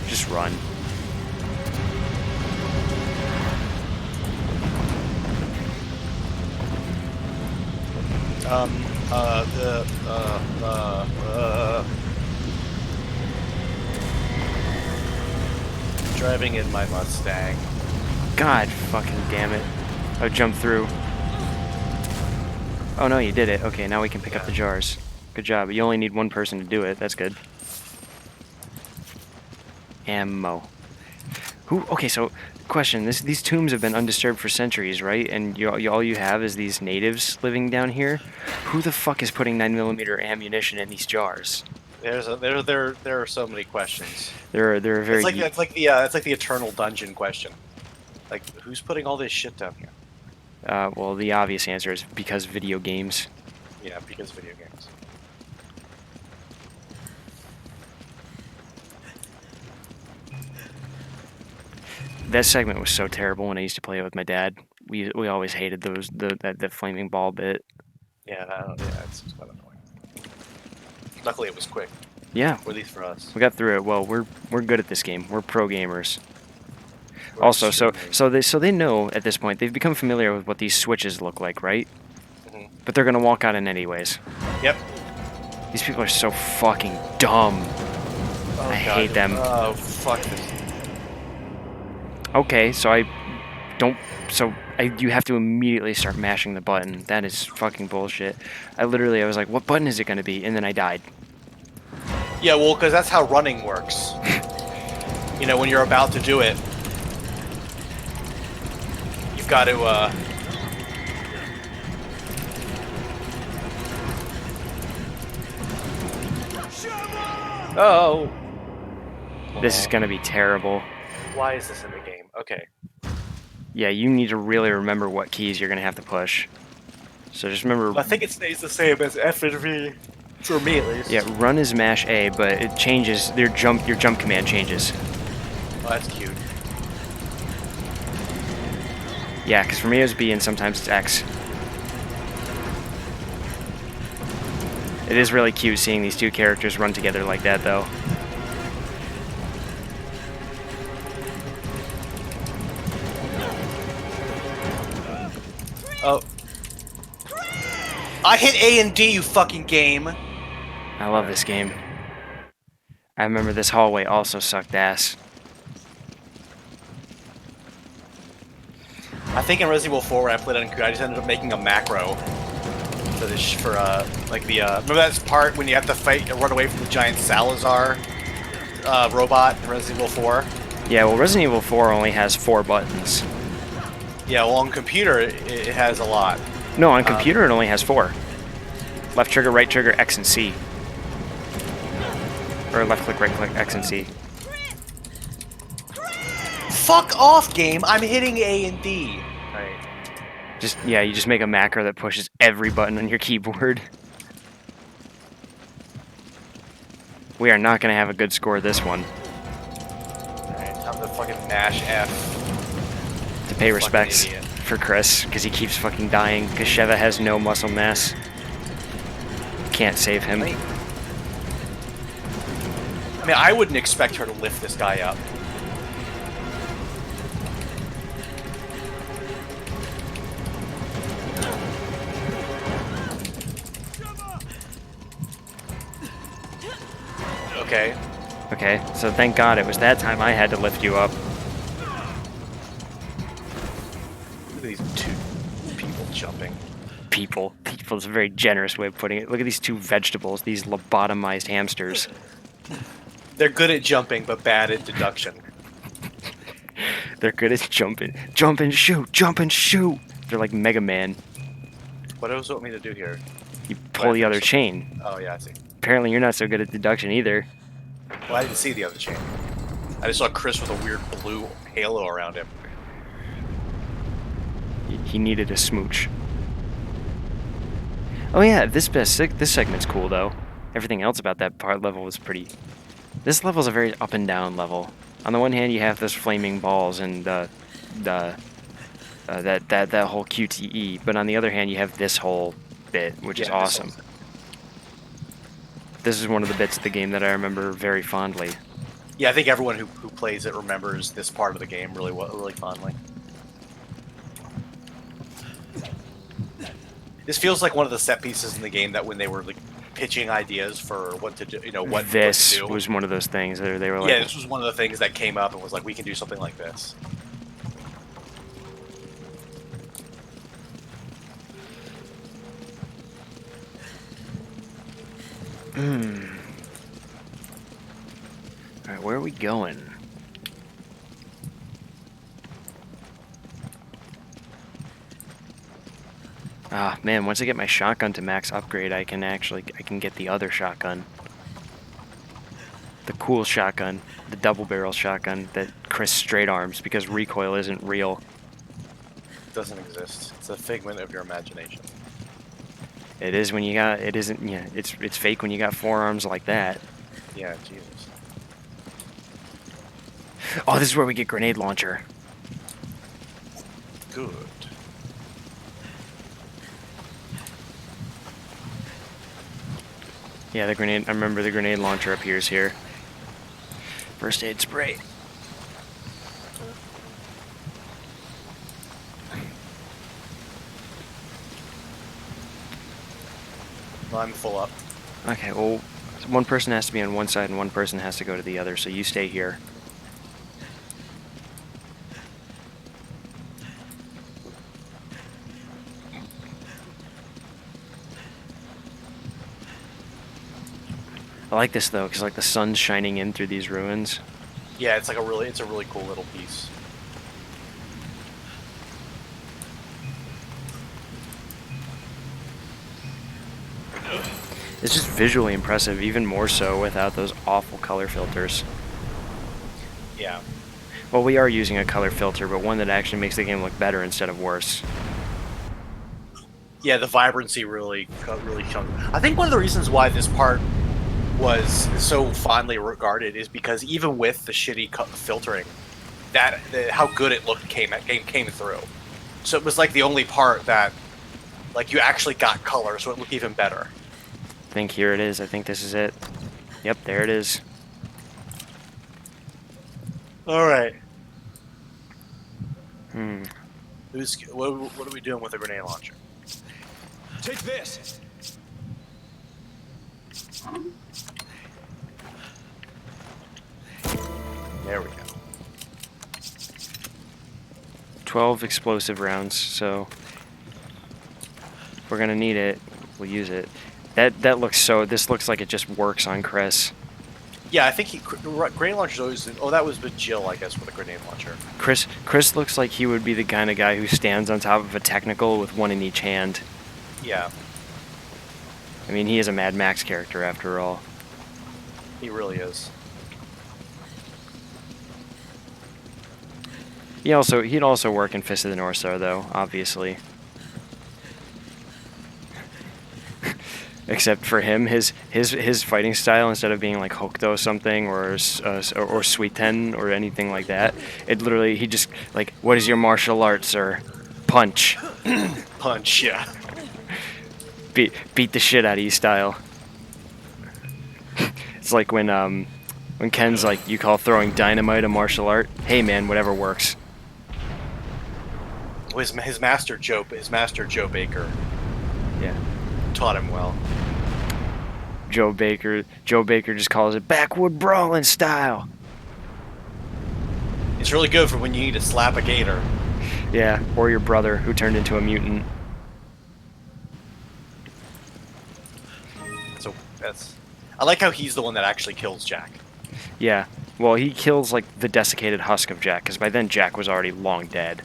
Just run. Driving in my Mustang. God fucking damn it. Oh, jump through. Oh no, you did it. Okay, now we can pick up the jars. Good job. You only need one person to do it. That's good. Ammo. Okay, so question. These tombs have been undisturbed for centuries, right? And all you have is these natives living down here. Who the fuck is putting 9mm ammunition in these jars? There are so many questions. They're very. It's like the eternal dungeon question. Like, who's putting all this shit down here? Well, the obvious answer is because video games. Yeah, because video games. That segment was so terrible when I used to play it with my dad. We always hated that flaming ball bit. Yeah, it's quite annoying. Luckily, it was quick. Yeah. Or at least for us. We got through it. Well, we're good at this game. We're pro gamers. Also, so they know at this point, they've become familiar with what these switches look like, right? Mm-hmm. But they're gonna walk out in anyways. Yep. These people are so fucking dumb. Oh, I hate them. Oh, fuck this. Okay, so you have to immediately start mashing the button. That is fucking bullshit. I was like, what button is it gonna be? And then I died. Yeah, well, because that's how running works. You know, when you're about to do it, you've got to, Oh! This is gonna be terrible. Why is this in the game? Okay. Yeah, you need to really remember what keys you're gonna have to push. So just remember... I think it stays the same as F and V. For me, at least. Yeah, run is mash A, but it changes. Your jump command changes. Oh, that's cute. Yeah, because for me it was B and sometimes it's X. It is really cute seeing these two characters run together like that, though. Oh. I hit A and D, you fucking game! I love this game. I remember this hallway also sucked ass. I think in Resident Evil 4 when I played it on computer, I just ended up making a macro for this, remember that part when you have to fight and run away from the giant Salazar robot in Resident Evil 4? Yeah, well, Resident Evil 4 only has 4 buttons. Yeah, well, on computer, it has a lot. No, on computer it only has 4. Left trigger, right trigger, X and C. Or left click, right click, X and C. Fuck off, game! I'm hitting A and D. Right. You just make a macro that pushes every button on your keyboard. We are not going to have a good score this one. Alright, time to fucking mash F. To pay respects for Chris, because he keeps fucking dying, because Sheva has no muscle mass. Can't save him. I mean, I wouldn't expect her to lift this guy up. Okay. Okay, so thank God it was that time I had to lift you up. Look at these two people jumping. People is a very generous way of putting it. Look at these two vegetables, these lobotomized hamsters. They're good at jumping, but bad at deduction. They're good at jumping. Jump and shoot! Jump and shoot! They're like Mega Man. What else do you want me to do here? You pull the other chain. Oh, yeah, I see. Apparently you're not so good at deduction either. Well, I didn't see the other chain. I just saw Chris with a weird blue halo around him. He needed a smooch. Oh yeah, this segment's cool though. Everything else about that part level was pretty... This level's a very up and down level. On the one hand, you have those flaming balls and that whole QTE, but on the other hand, you have this whole bit, which is awesome. This is one of the bits of the game that I remember very fondly. Yeah, I think everyone who plays it remembers this part of the game really fondly. This feels like one of the set pieces in the game that when they were like pitching ideas for what to do, what to do. This was one of those things that they were like... Yeah, this was one of the things that came up and was like, we can do something like this. Alright, where are we going? Ah, man, once I get my shotgun to max upgrade, I can get the other shotgun. The cool shotgun, the double barrel shotgun that Chris straight arms because recoil isn't real. It doesn't exist. It's a figment of your imagination. It is when you got, it isn't, yeah, it's fake when you got forearms like that. Yeah, Jesus. Oh, this is where we get grenade launcher. Good. Yeah, the grenade, I remember the grenade launcher appears here. First aid spray. Well, I'm full up. Okay, well, one person has to be on one side and one person has to go to the other, so you stay here. I like this though, because like the sun's shining in through these ruins. Yeah, it's like a really cool little piece. It's just visually impressive, even more so without those awful color filters. Yeah. Well, we are using a color filter, but one that actually makes the game look better instead of worse. Yeah, the vibrancy really shone. I think one of the reasons why this part was so fondly regarded is because even with the shitty filtering, how good it looked came through. So it was like the only part that like you actually got color, so it looked even better. I think here it is. I think this is it. Yep, there it is. All right. What are we doing with the grenade launcher? Take this. There we go. 12 explosive rounds, so if we're gonna need it, we'll use it. That looks so. This looks like it just works on Chris. Yeah, I think grenade launcher's always. Oh, that was with Jill, I guess, with a grenade launcher. Chris looks like he would be the kind of guy who stands on top of a technical with one in each hand. Yeah. I mean, he is a Mad Max character after all. He really is. He'd also work in Fist of the North Star, though, obviously. Except for him, his fighting style, instead of being like Hokuto or something, or Suiten or anything like that, it literally, he just like, what is your martial art, sir? Punch. Punch, yeah. Beat the shit out of you style. It's like when Ken's like, you call throwing dynamite a martial art? Hey man, whatever works. His master Joe Baker. Yeah. Taught him well. Joe Baker just calls it backwood brawling style. It's really good for when you need to slap a gator. Yeah, or your brother who turned into a mutant. So I like how he's the one that actually kills Jack. Yeah, well, he kills like the desiccated husk of Jack, because by then Jack was already long dead.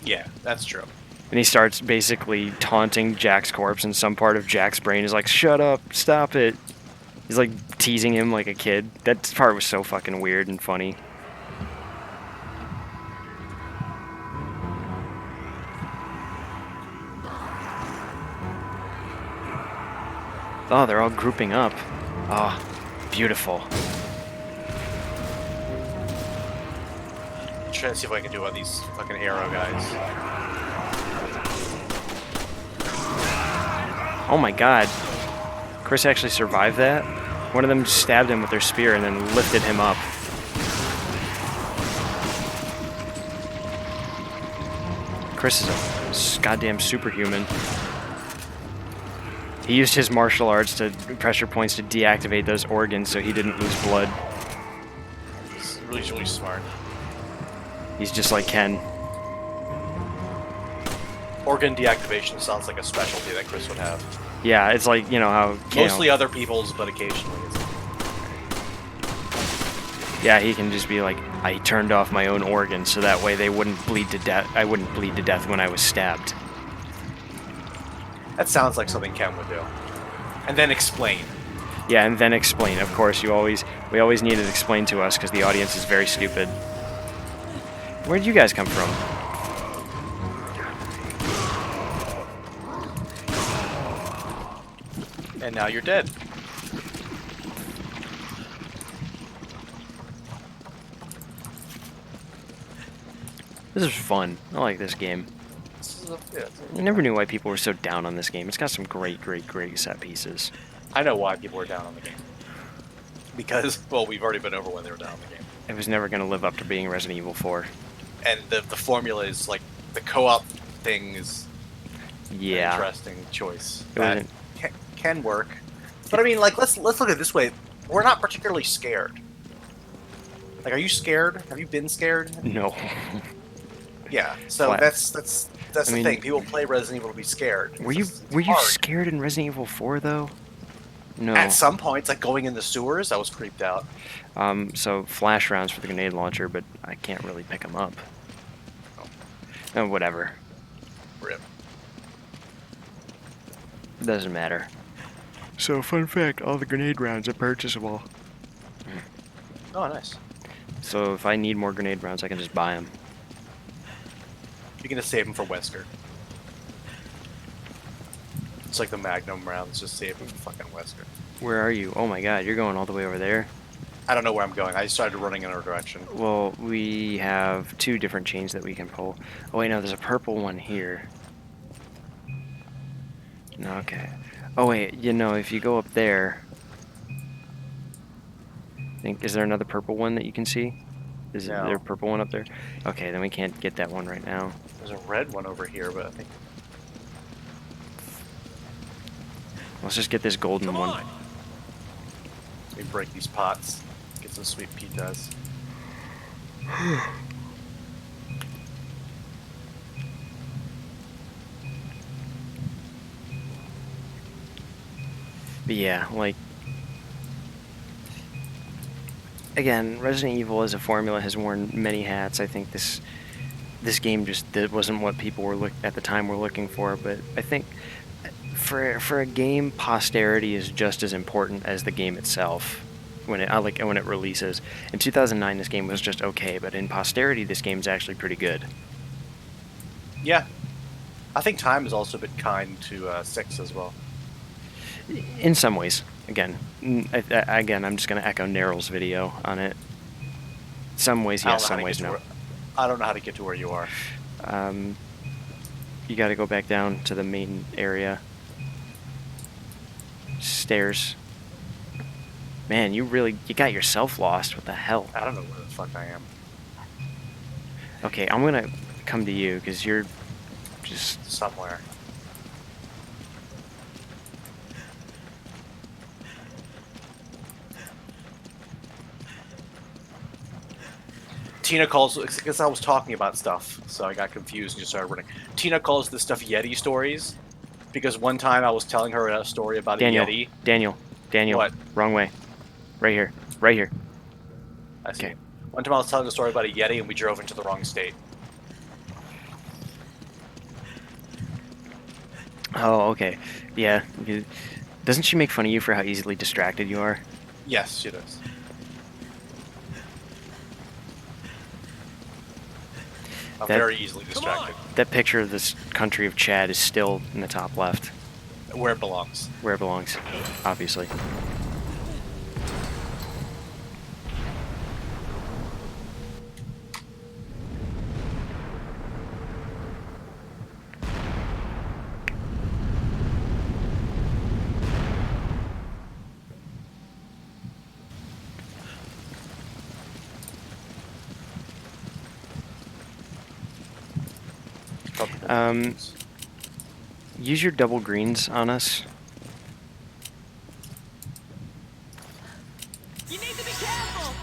Yeah, that's true. And he starts basically taunting Jack's corpse, and some part of Jack's brain is like, shut up, stop it. He's like teasing him like a kid. That part was so fucking weird and funny. Oh, they're all grouping up. Oh, beautiful. I'm trying to see if I can do one of these fucking arrow guys. Oh my god. Chris actually survived that? One of them stabbed him with their spear and then lifted him up. Chris is a goddamn superhuman. He used his martial arts to pressure points to deactivate those organs so he didn't lose blood. He's really smart. He's just like Ken. Organ deactivation sounds like a specialty that Chris would have. Yeah, it's like, you know, how... Mostly other people's, but occasionally. Yeah, he can just be like, I turned off my own organs so that way they wouldn't bleed to death. I wouldn't bleed to death when I was stabbed. That sounds like something Ken would do. And then explain. Yeah, and then explain. Of course, we always need it explained to us because the audience is very stupid. Where'd you guys come from? And now you're dead. This is fun. I like this game. I never knew why people were so down on this game. It's got some great set pieces. I know why people are down on the game. Because, well, we've already been over when they were down on the game. It was never going to live up to being Resident Evil 4. And the formula is, like, the co-op thing is an interesting choice. That can work. But I mean, like, let's look at it this way. We're not particularly scared. Like, are you scared? Have you been scared? No. Yeah, so that's the thing. People play Resident Evil to be scared. Were you scared in Resident Evil 4 though? No. At some points, like going in the sewers, I was creeped out. So flash rounds for the grenade launcher, but I can't really pick them up. Oh, whatever. Rip. Doesn't matter. So, fun fact, all the grenade rounds are purchasable. Oh, nice. So if I need more grenade rounds, I can just buy them. You can just save them for Wesker. It's like the Magnum rounds, just save them for fucking Wesker. Where are you? Oh my god, you're going all the way over there? I don't know where I'm going. I started running in a direction. Well, we have 2 different chains that we can pull. Oh wait, no, there's a purple one here. Okay. Oh wait, you know, if you go up there... Is there another purple one that you can see? Is there a purple one up there? Okay, then we can't get that one right now. There's a red one over here, but I think... Let's just get this golden one. Let me break these pots. Get some sweet pitas. But yeah, like... Again, Resident Evil as a formula has worn many hats. I think this game just wasn't what people were at the time were looking for. But I think for a game, posterity is just as important as the game itself. When it releases. In 2009, this game was just okay, but in posterity, this game's actually pretty good. Yeah, I think time has also been kind to 6 as well. In some ways. Again, I'm just going to echo Neryl's video on it. Some ways yes, some ways no. I don't know how to get to where you are. You got to go back down to the main area. Stairs. Man, you got yourself lost. What the hell? I don't know where the fuck I am. Okay, I'm going to come to you because you're just... somewhere. Tina calls, because I was talking about stuff, so I got confused and just started running. Tina calls this stuff Yeti stories, because one time I was telling her a story about a Yeti. Daniel. What? Wrong way. Right here. Right here. I see. Okay. One time I was telling a story about a Yeti and we drove into the wrong state. Oh, okay. Yeah. Doesn't she make fun of you for how easily distracted you are? Yes, she does. I'm very easily distracted. That picture of this country of Chad is still in the top left. Where it belongs. Where it belongs, obviously. Use your double greens on us. You need to be careful.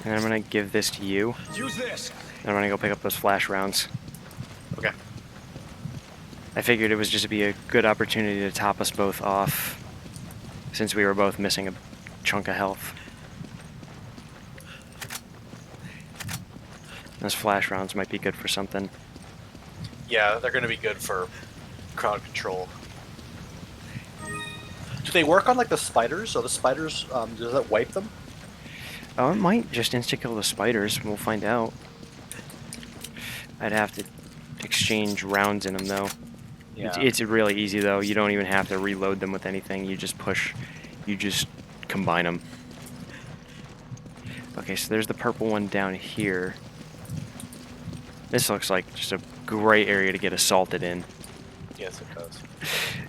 And I'm gonna give this to you. Use this. And I'm gonna go pick up those flash rounds. Okay. I figured it was just to be a good opportunity to top us both off, since we were both missing a chunk of health. Those flash rounds might be good for something. Yeah, they're going to be good for crowd control. Do they work on like the spiders? So the spiders, does that wipe them? Oh, it might just insta-kill the spiders. We'll find out. I'd have to exchange rounds in them though. Yeah. It's really easy though. You don't even have to reload them with anything. You just push, you just combine them. Okay, so there's the purple one down here. This looks like just a great area to get assaulted in. Yes, it does.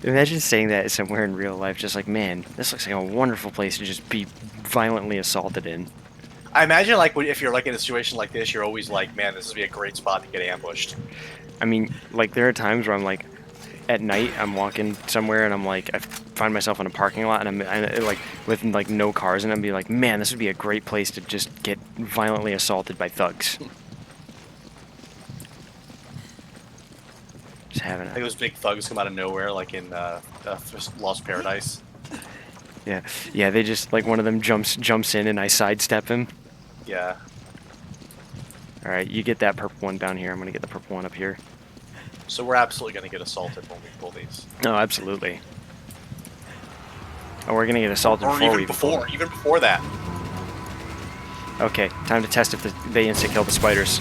Imagine saying that somewhere in real life, just like, man, this looks like a wonderful place to just be violently assaulted in. I imagine, like, if you're like in a situation like this, you're always like, man, this would be a great spot to get ambushed. I mean, like, there are times where I'm like, at night, I'm walking somewhere and I'm like, I find myself in a parking lot and I'm like, with like no cars and I'd be like, man, this would be a great place to just get violently assaulted by thugs. Just having I think those big thugs come out of nowhere, like in Lost Paradise. Yeah, they just, like, one of them jumps in and I sidestep him. Yeah. Alright, you get that purple one down here, I'm gonna get the purple one up here. So we're absolutely going to get assaulted when we pull these. No, absolutely. Oh, we're gonna get assaulted or even before that. Okay, time to test if they insta-kill the spiders.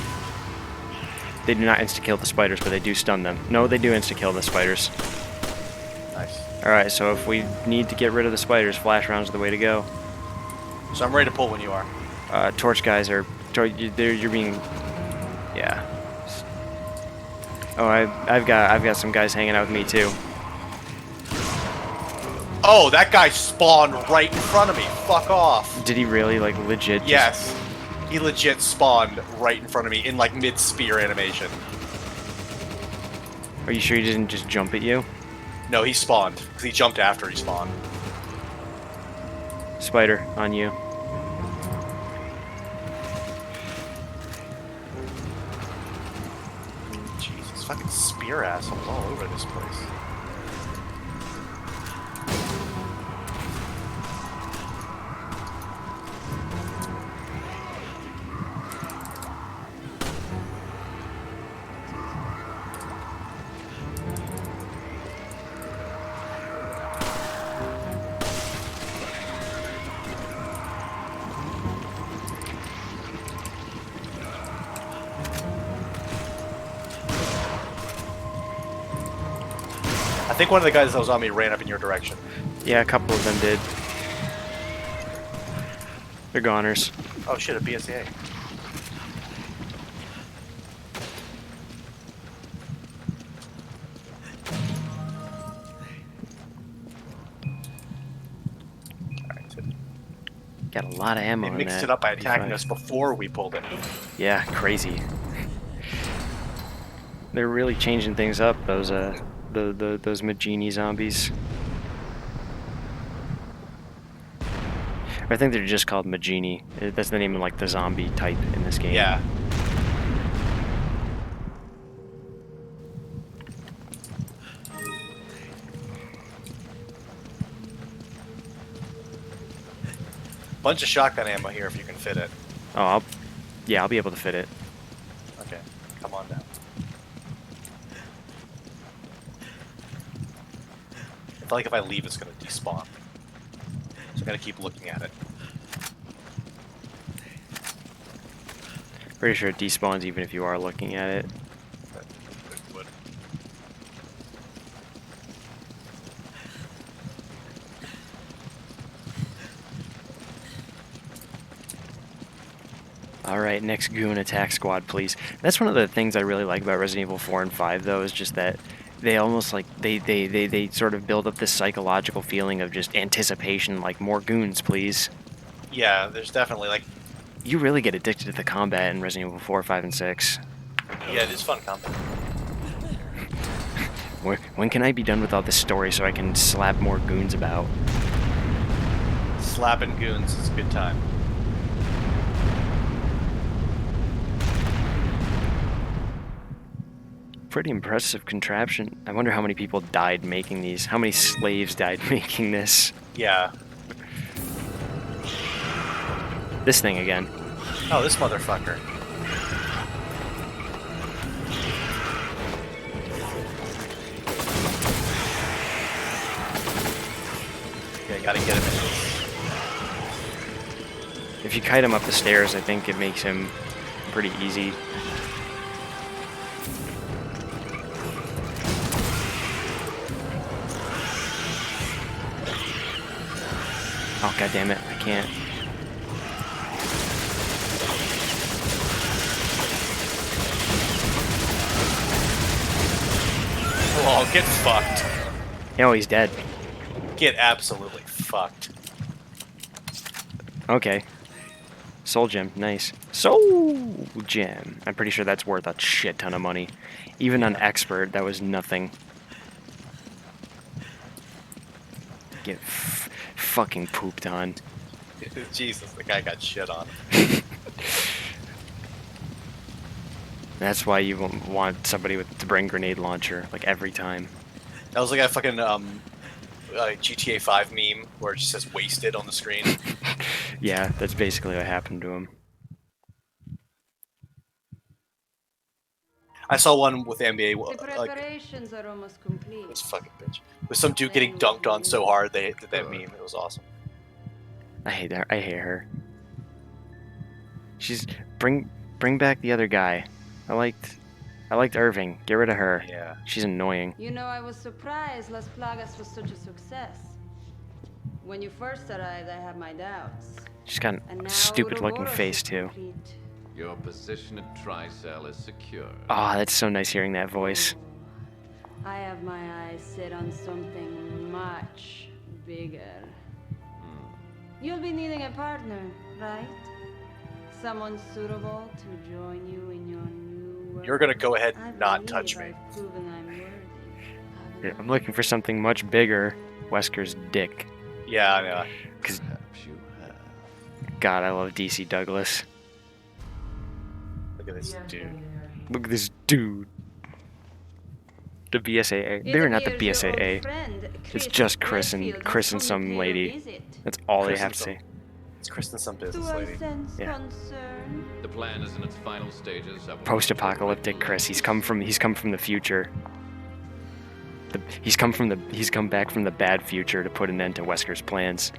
They do not insta-kill the spiders, but they do stun them. No, they do insta-kill the spiders. Nice. Alright, so if we need to get rid of the spiders, flash rounds are the way to go. So I'm ready to pull when you are. Torch guys are... You're being... Yeah. Oh, I've got some guys hanging out with me too. Oh, that guy spawned right in front of me. Fuck off. Did he really, like, legit? Yes. He legit spawned right in front of me in, like, mid-spear animation. Are you sure he didn't just jump at you? No, he spawned. Because he jumped after he spawned. Spider, on you. Jesus, fucking spear assholes all over this place. I think one of the guys that was on me ran up in your direction. Yeah, a couple of them did. They're goners. Oh shit, a BSA. Got a lot of ammo in They that. mixed it up by attacking us before we pulled it. Yeah, crazy. They're really changing things up, those those Majini zombies. I think they're just called Majini. That's the name of, like, the zombie type in this game. Yeah. Bunch of shotgun ammo here if you can fit it. Oh, I'll be able to fit it. Okay, come on down. I feel like if I leave, it's gonna despawn. So I'm gonna keep looking at it. Pretty sure it despawns even if you are looking at it. It would. Alright, next goon attack squad, please. That's one of the things I really like about Resident Evil 4 and 5, though, is just that they almost like, they sort of build up this psychological feeling of just anticipation, like, more goons, please. Yeah, there's definitely, like... You really get addicted to the combat in Resident Evil 4, 5, and 6. Yeah, it is fun combat. When can I be done with all this story so I can slap more goons about? Slapping goons is a good time. Pretty impressive contraption. I wonder how many people died making these. How many slaves died making this? Yeah. This thing again. Oh, this motherfucker. Okay, gotta get him in this. If you kite him up the stairs, I think it makes him pretty easy. Oh, god damn it, I can't. Oh, get fucked. Oh, he's dead. Get absolutely fucked. Okay. Soul gem, nice. Soul gem. I'm pretty sure that's worth a shit ton of money. Even on expert, that was nothing. Get fucking pooped on. Jesus, the guy got shit on. That's why you want somebody to bring grenade launcher, like, every time. That was like a fucking GTA 5 meme where it just says wasted on the screen. Yeah, that's basically what happened to him. I saw one with the NBA, The preparations are almost complete. this fucking bitch. With some dude getting dunked on so hard they did that meme. It was awesome. I hate her. I hate her. She's bring back the other guy. I liked Irving. Get rid of her. Yeah. She's annoying. You know, I was surprised Las Plagas was such a success. When you first arrived, I had my doubts. She's got a stupid-looking face too. Your position at Tricell is secure. Ah, that's so nice hearing that voice. I have my eyes set on something much bigger. You'll be needing a partner, right? Someone suitable to join you in your new world. You're gonna go ahead and not touch me. Yeah, I'm looking for something much bigger. Wesker's dick. Yeah, I know. Cause God, I love DC Douglas. Look at this dude. Look at this dude. The BSAA. They're not the BSAA. It's just Chris and some lady. That's all they have to say. It's Chris and some business lady. Yeah. The plan is in its final stages. Post-apocalyptic Chris. He's come from the future. He's come back from the bad future to put an end to Wesker's plans.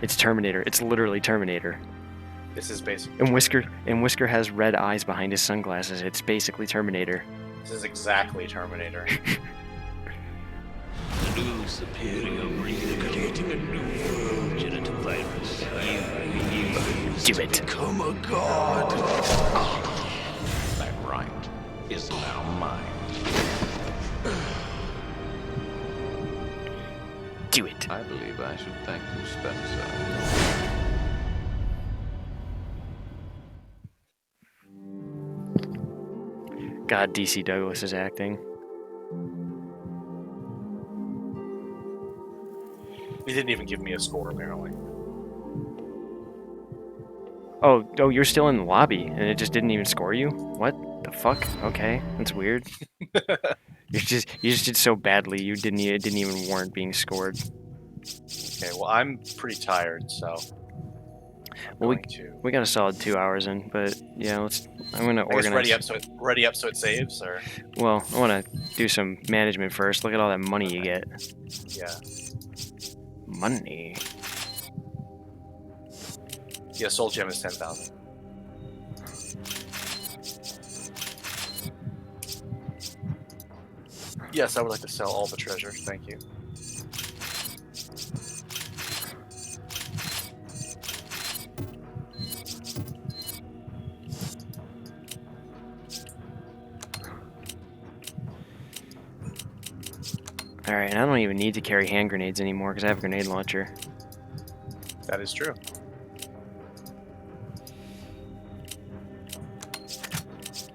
It's Terminator. It's literally Terminator. This is basically. And Whisker has red eyes behind his sunglasses. It's basically Terminator. This is exactly Terminator. New superior breed creating a new world genital virus. You do it. Become a god. That right is now mine. Do it. I believe I should thank you, Spencer. God, DC Douglas is acting. He didn't even give me a score, apparently. Oh, you're still in the lobby, and it just didn't even score you? What the fuck? Okay, that's weird. You just did so badly, it didn't even warrant being scored. Okay, well, I'm pretty tired, so. Well, we got a solid 2 hours in, but yeah, I'm gonna organize. Ready up so it saves, or. Well, I want to do some management first. Look at all that money you get. Yeah. Money. Yeah, Soul Gem is 10,000. Yes, I would like to sell all the treasures. Thank you. Alright, and I don't even need to carry hand grenades anymore because I have a grenade launcher. That is true.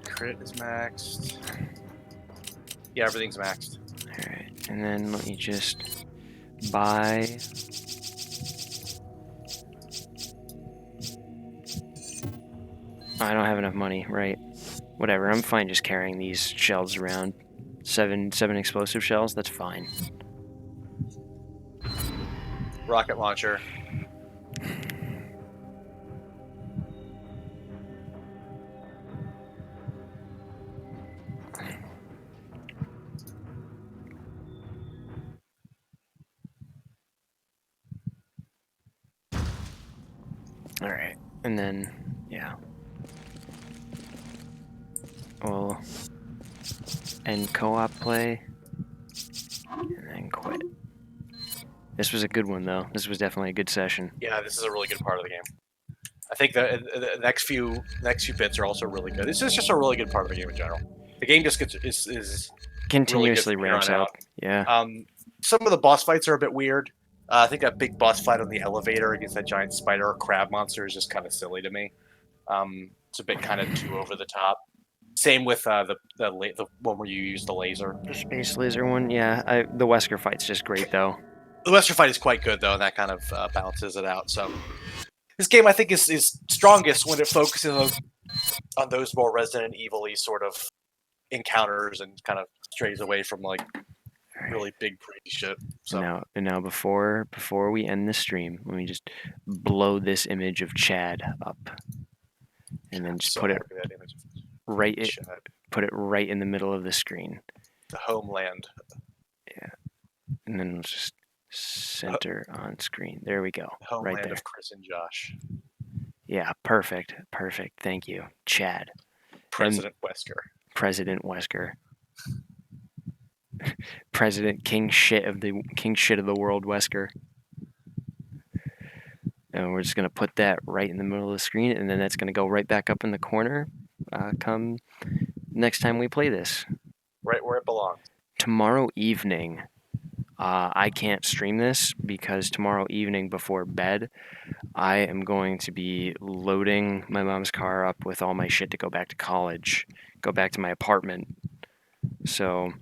Crit is maxed. Yeah, everything's maxed. Alright, and then let me just buy... I don't have enough money, right? Whatever, I'm fine just carrying these shells around. Seven explosive shells, that's fine. Rocket launcher. Alright, and then, yeah. We'll end co-op play, and then quit. This was a good one, though. This was definitely a good session. Yeah, this is a really good part of the game. I think the next few bits are also really good. This is just a really good part of the game in general. The game just is continuously really ramps up. Yeah. Some of the boss fights are a bit weird. I think that big boss fight on the elevator against that giant spider or crab monster is just kind of silly to me. It's a bit kind of too over the top. Same with the one where you use the laser. The space laser one, yeah. The Wesker fight's just great, though. The Wesker fight is quite good, though, and that kind of balances it out. So this game, I think, is strongest when it focuses on those more Resident Evil-y sort of encounters and kind of strays away from like really big pretty shit. So now before we end the stream, let me just blow this image of Chad up, and then just put it right in the middle of the screen. The homeland. Yeah, and then we'll just center on screen. There we go. The homeland right there. Of Chris and Josh. Yeah, perfect. Thank you, Chad. President Wesker. President Wesker. President King shit of the world, Wesker. And we're just gonna put that right in the middle of the screen, and then that's gonna go right back up in the corner. Come next time we play this. Right where it belongs. Tomorrow evening. I can't stream this because tomorrow evening before bed, I am going to be loading my mom's car up with all my shit to go back to college, go back to my apartment. So,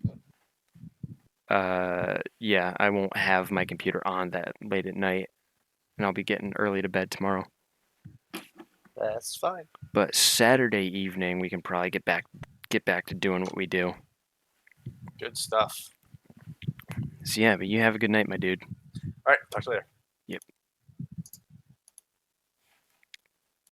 yeah, I won't have my computer on that late at night, and I'll be getting early to bed tomorrow. That's fine. But Saturday evening, we can probably get back to doing what we do. Good stuff. So yeah, but you have a good night, my dude. All right, talk to you later.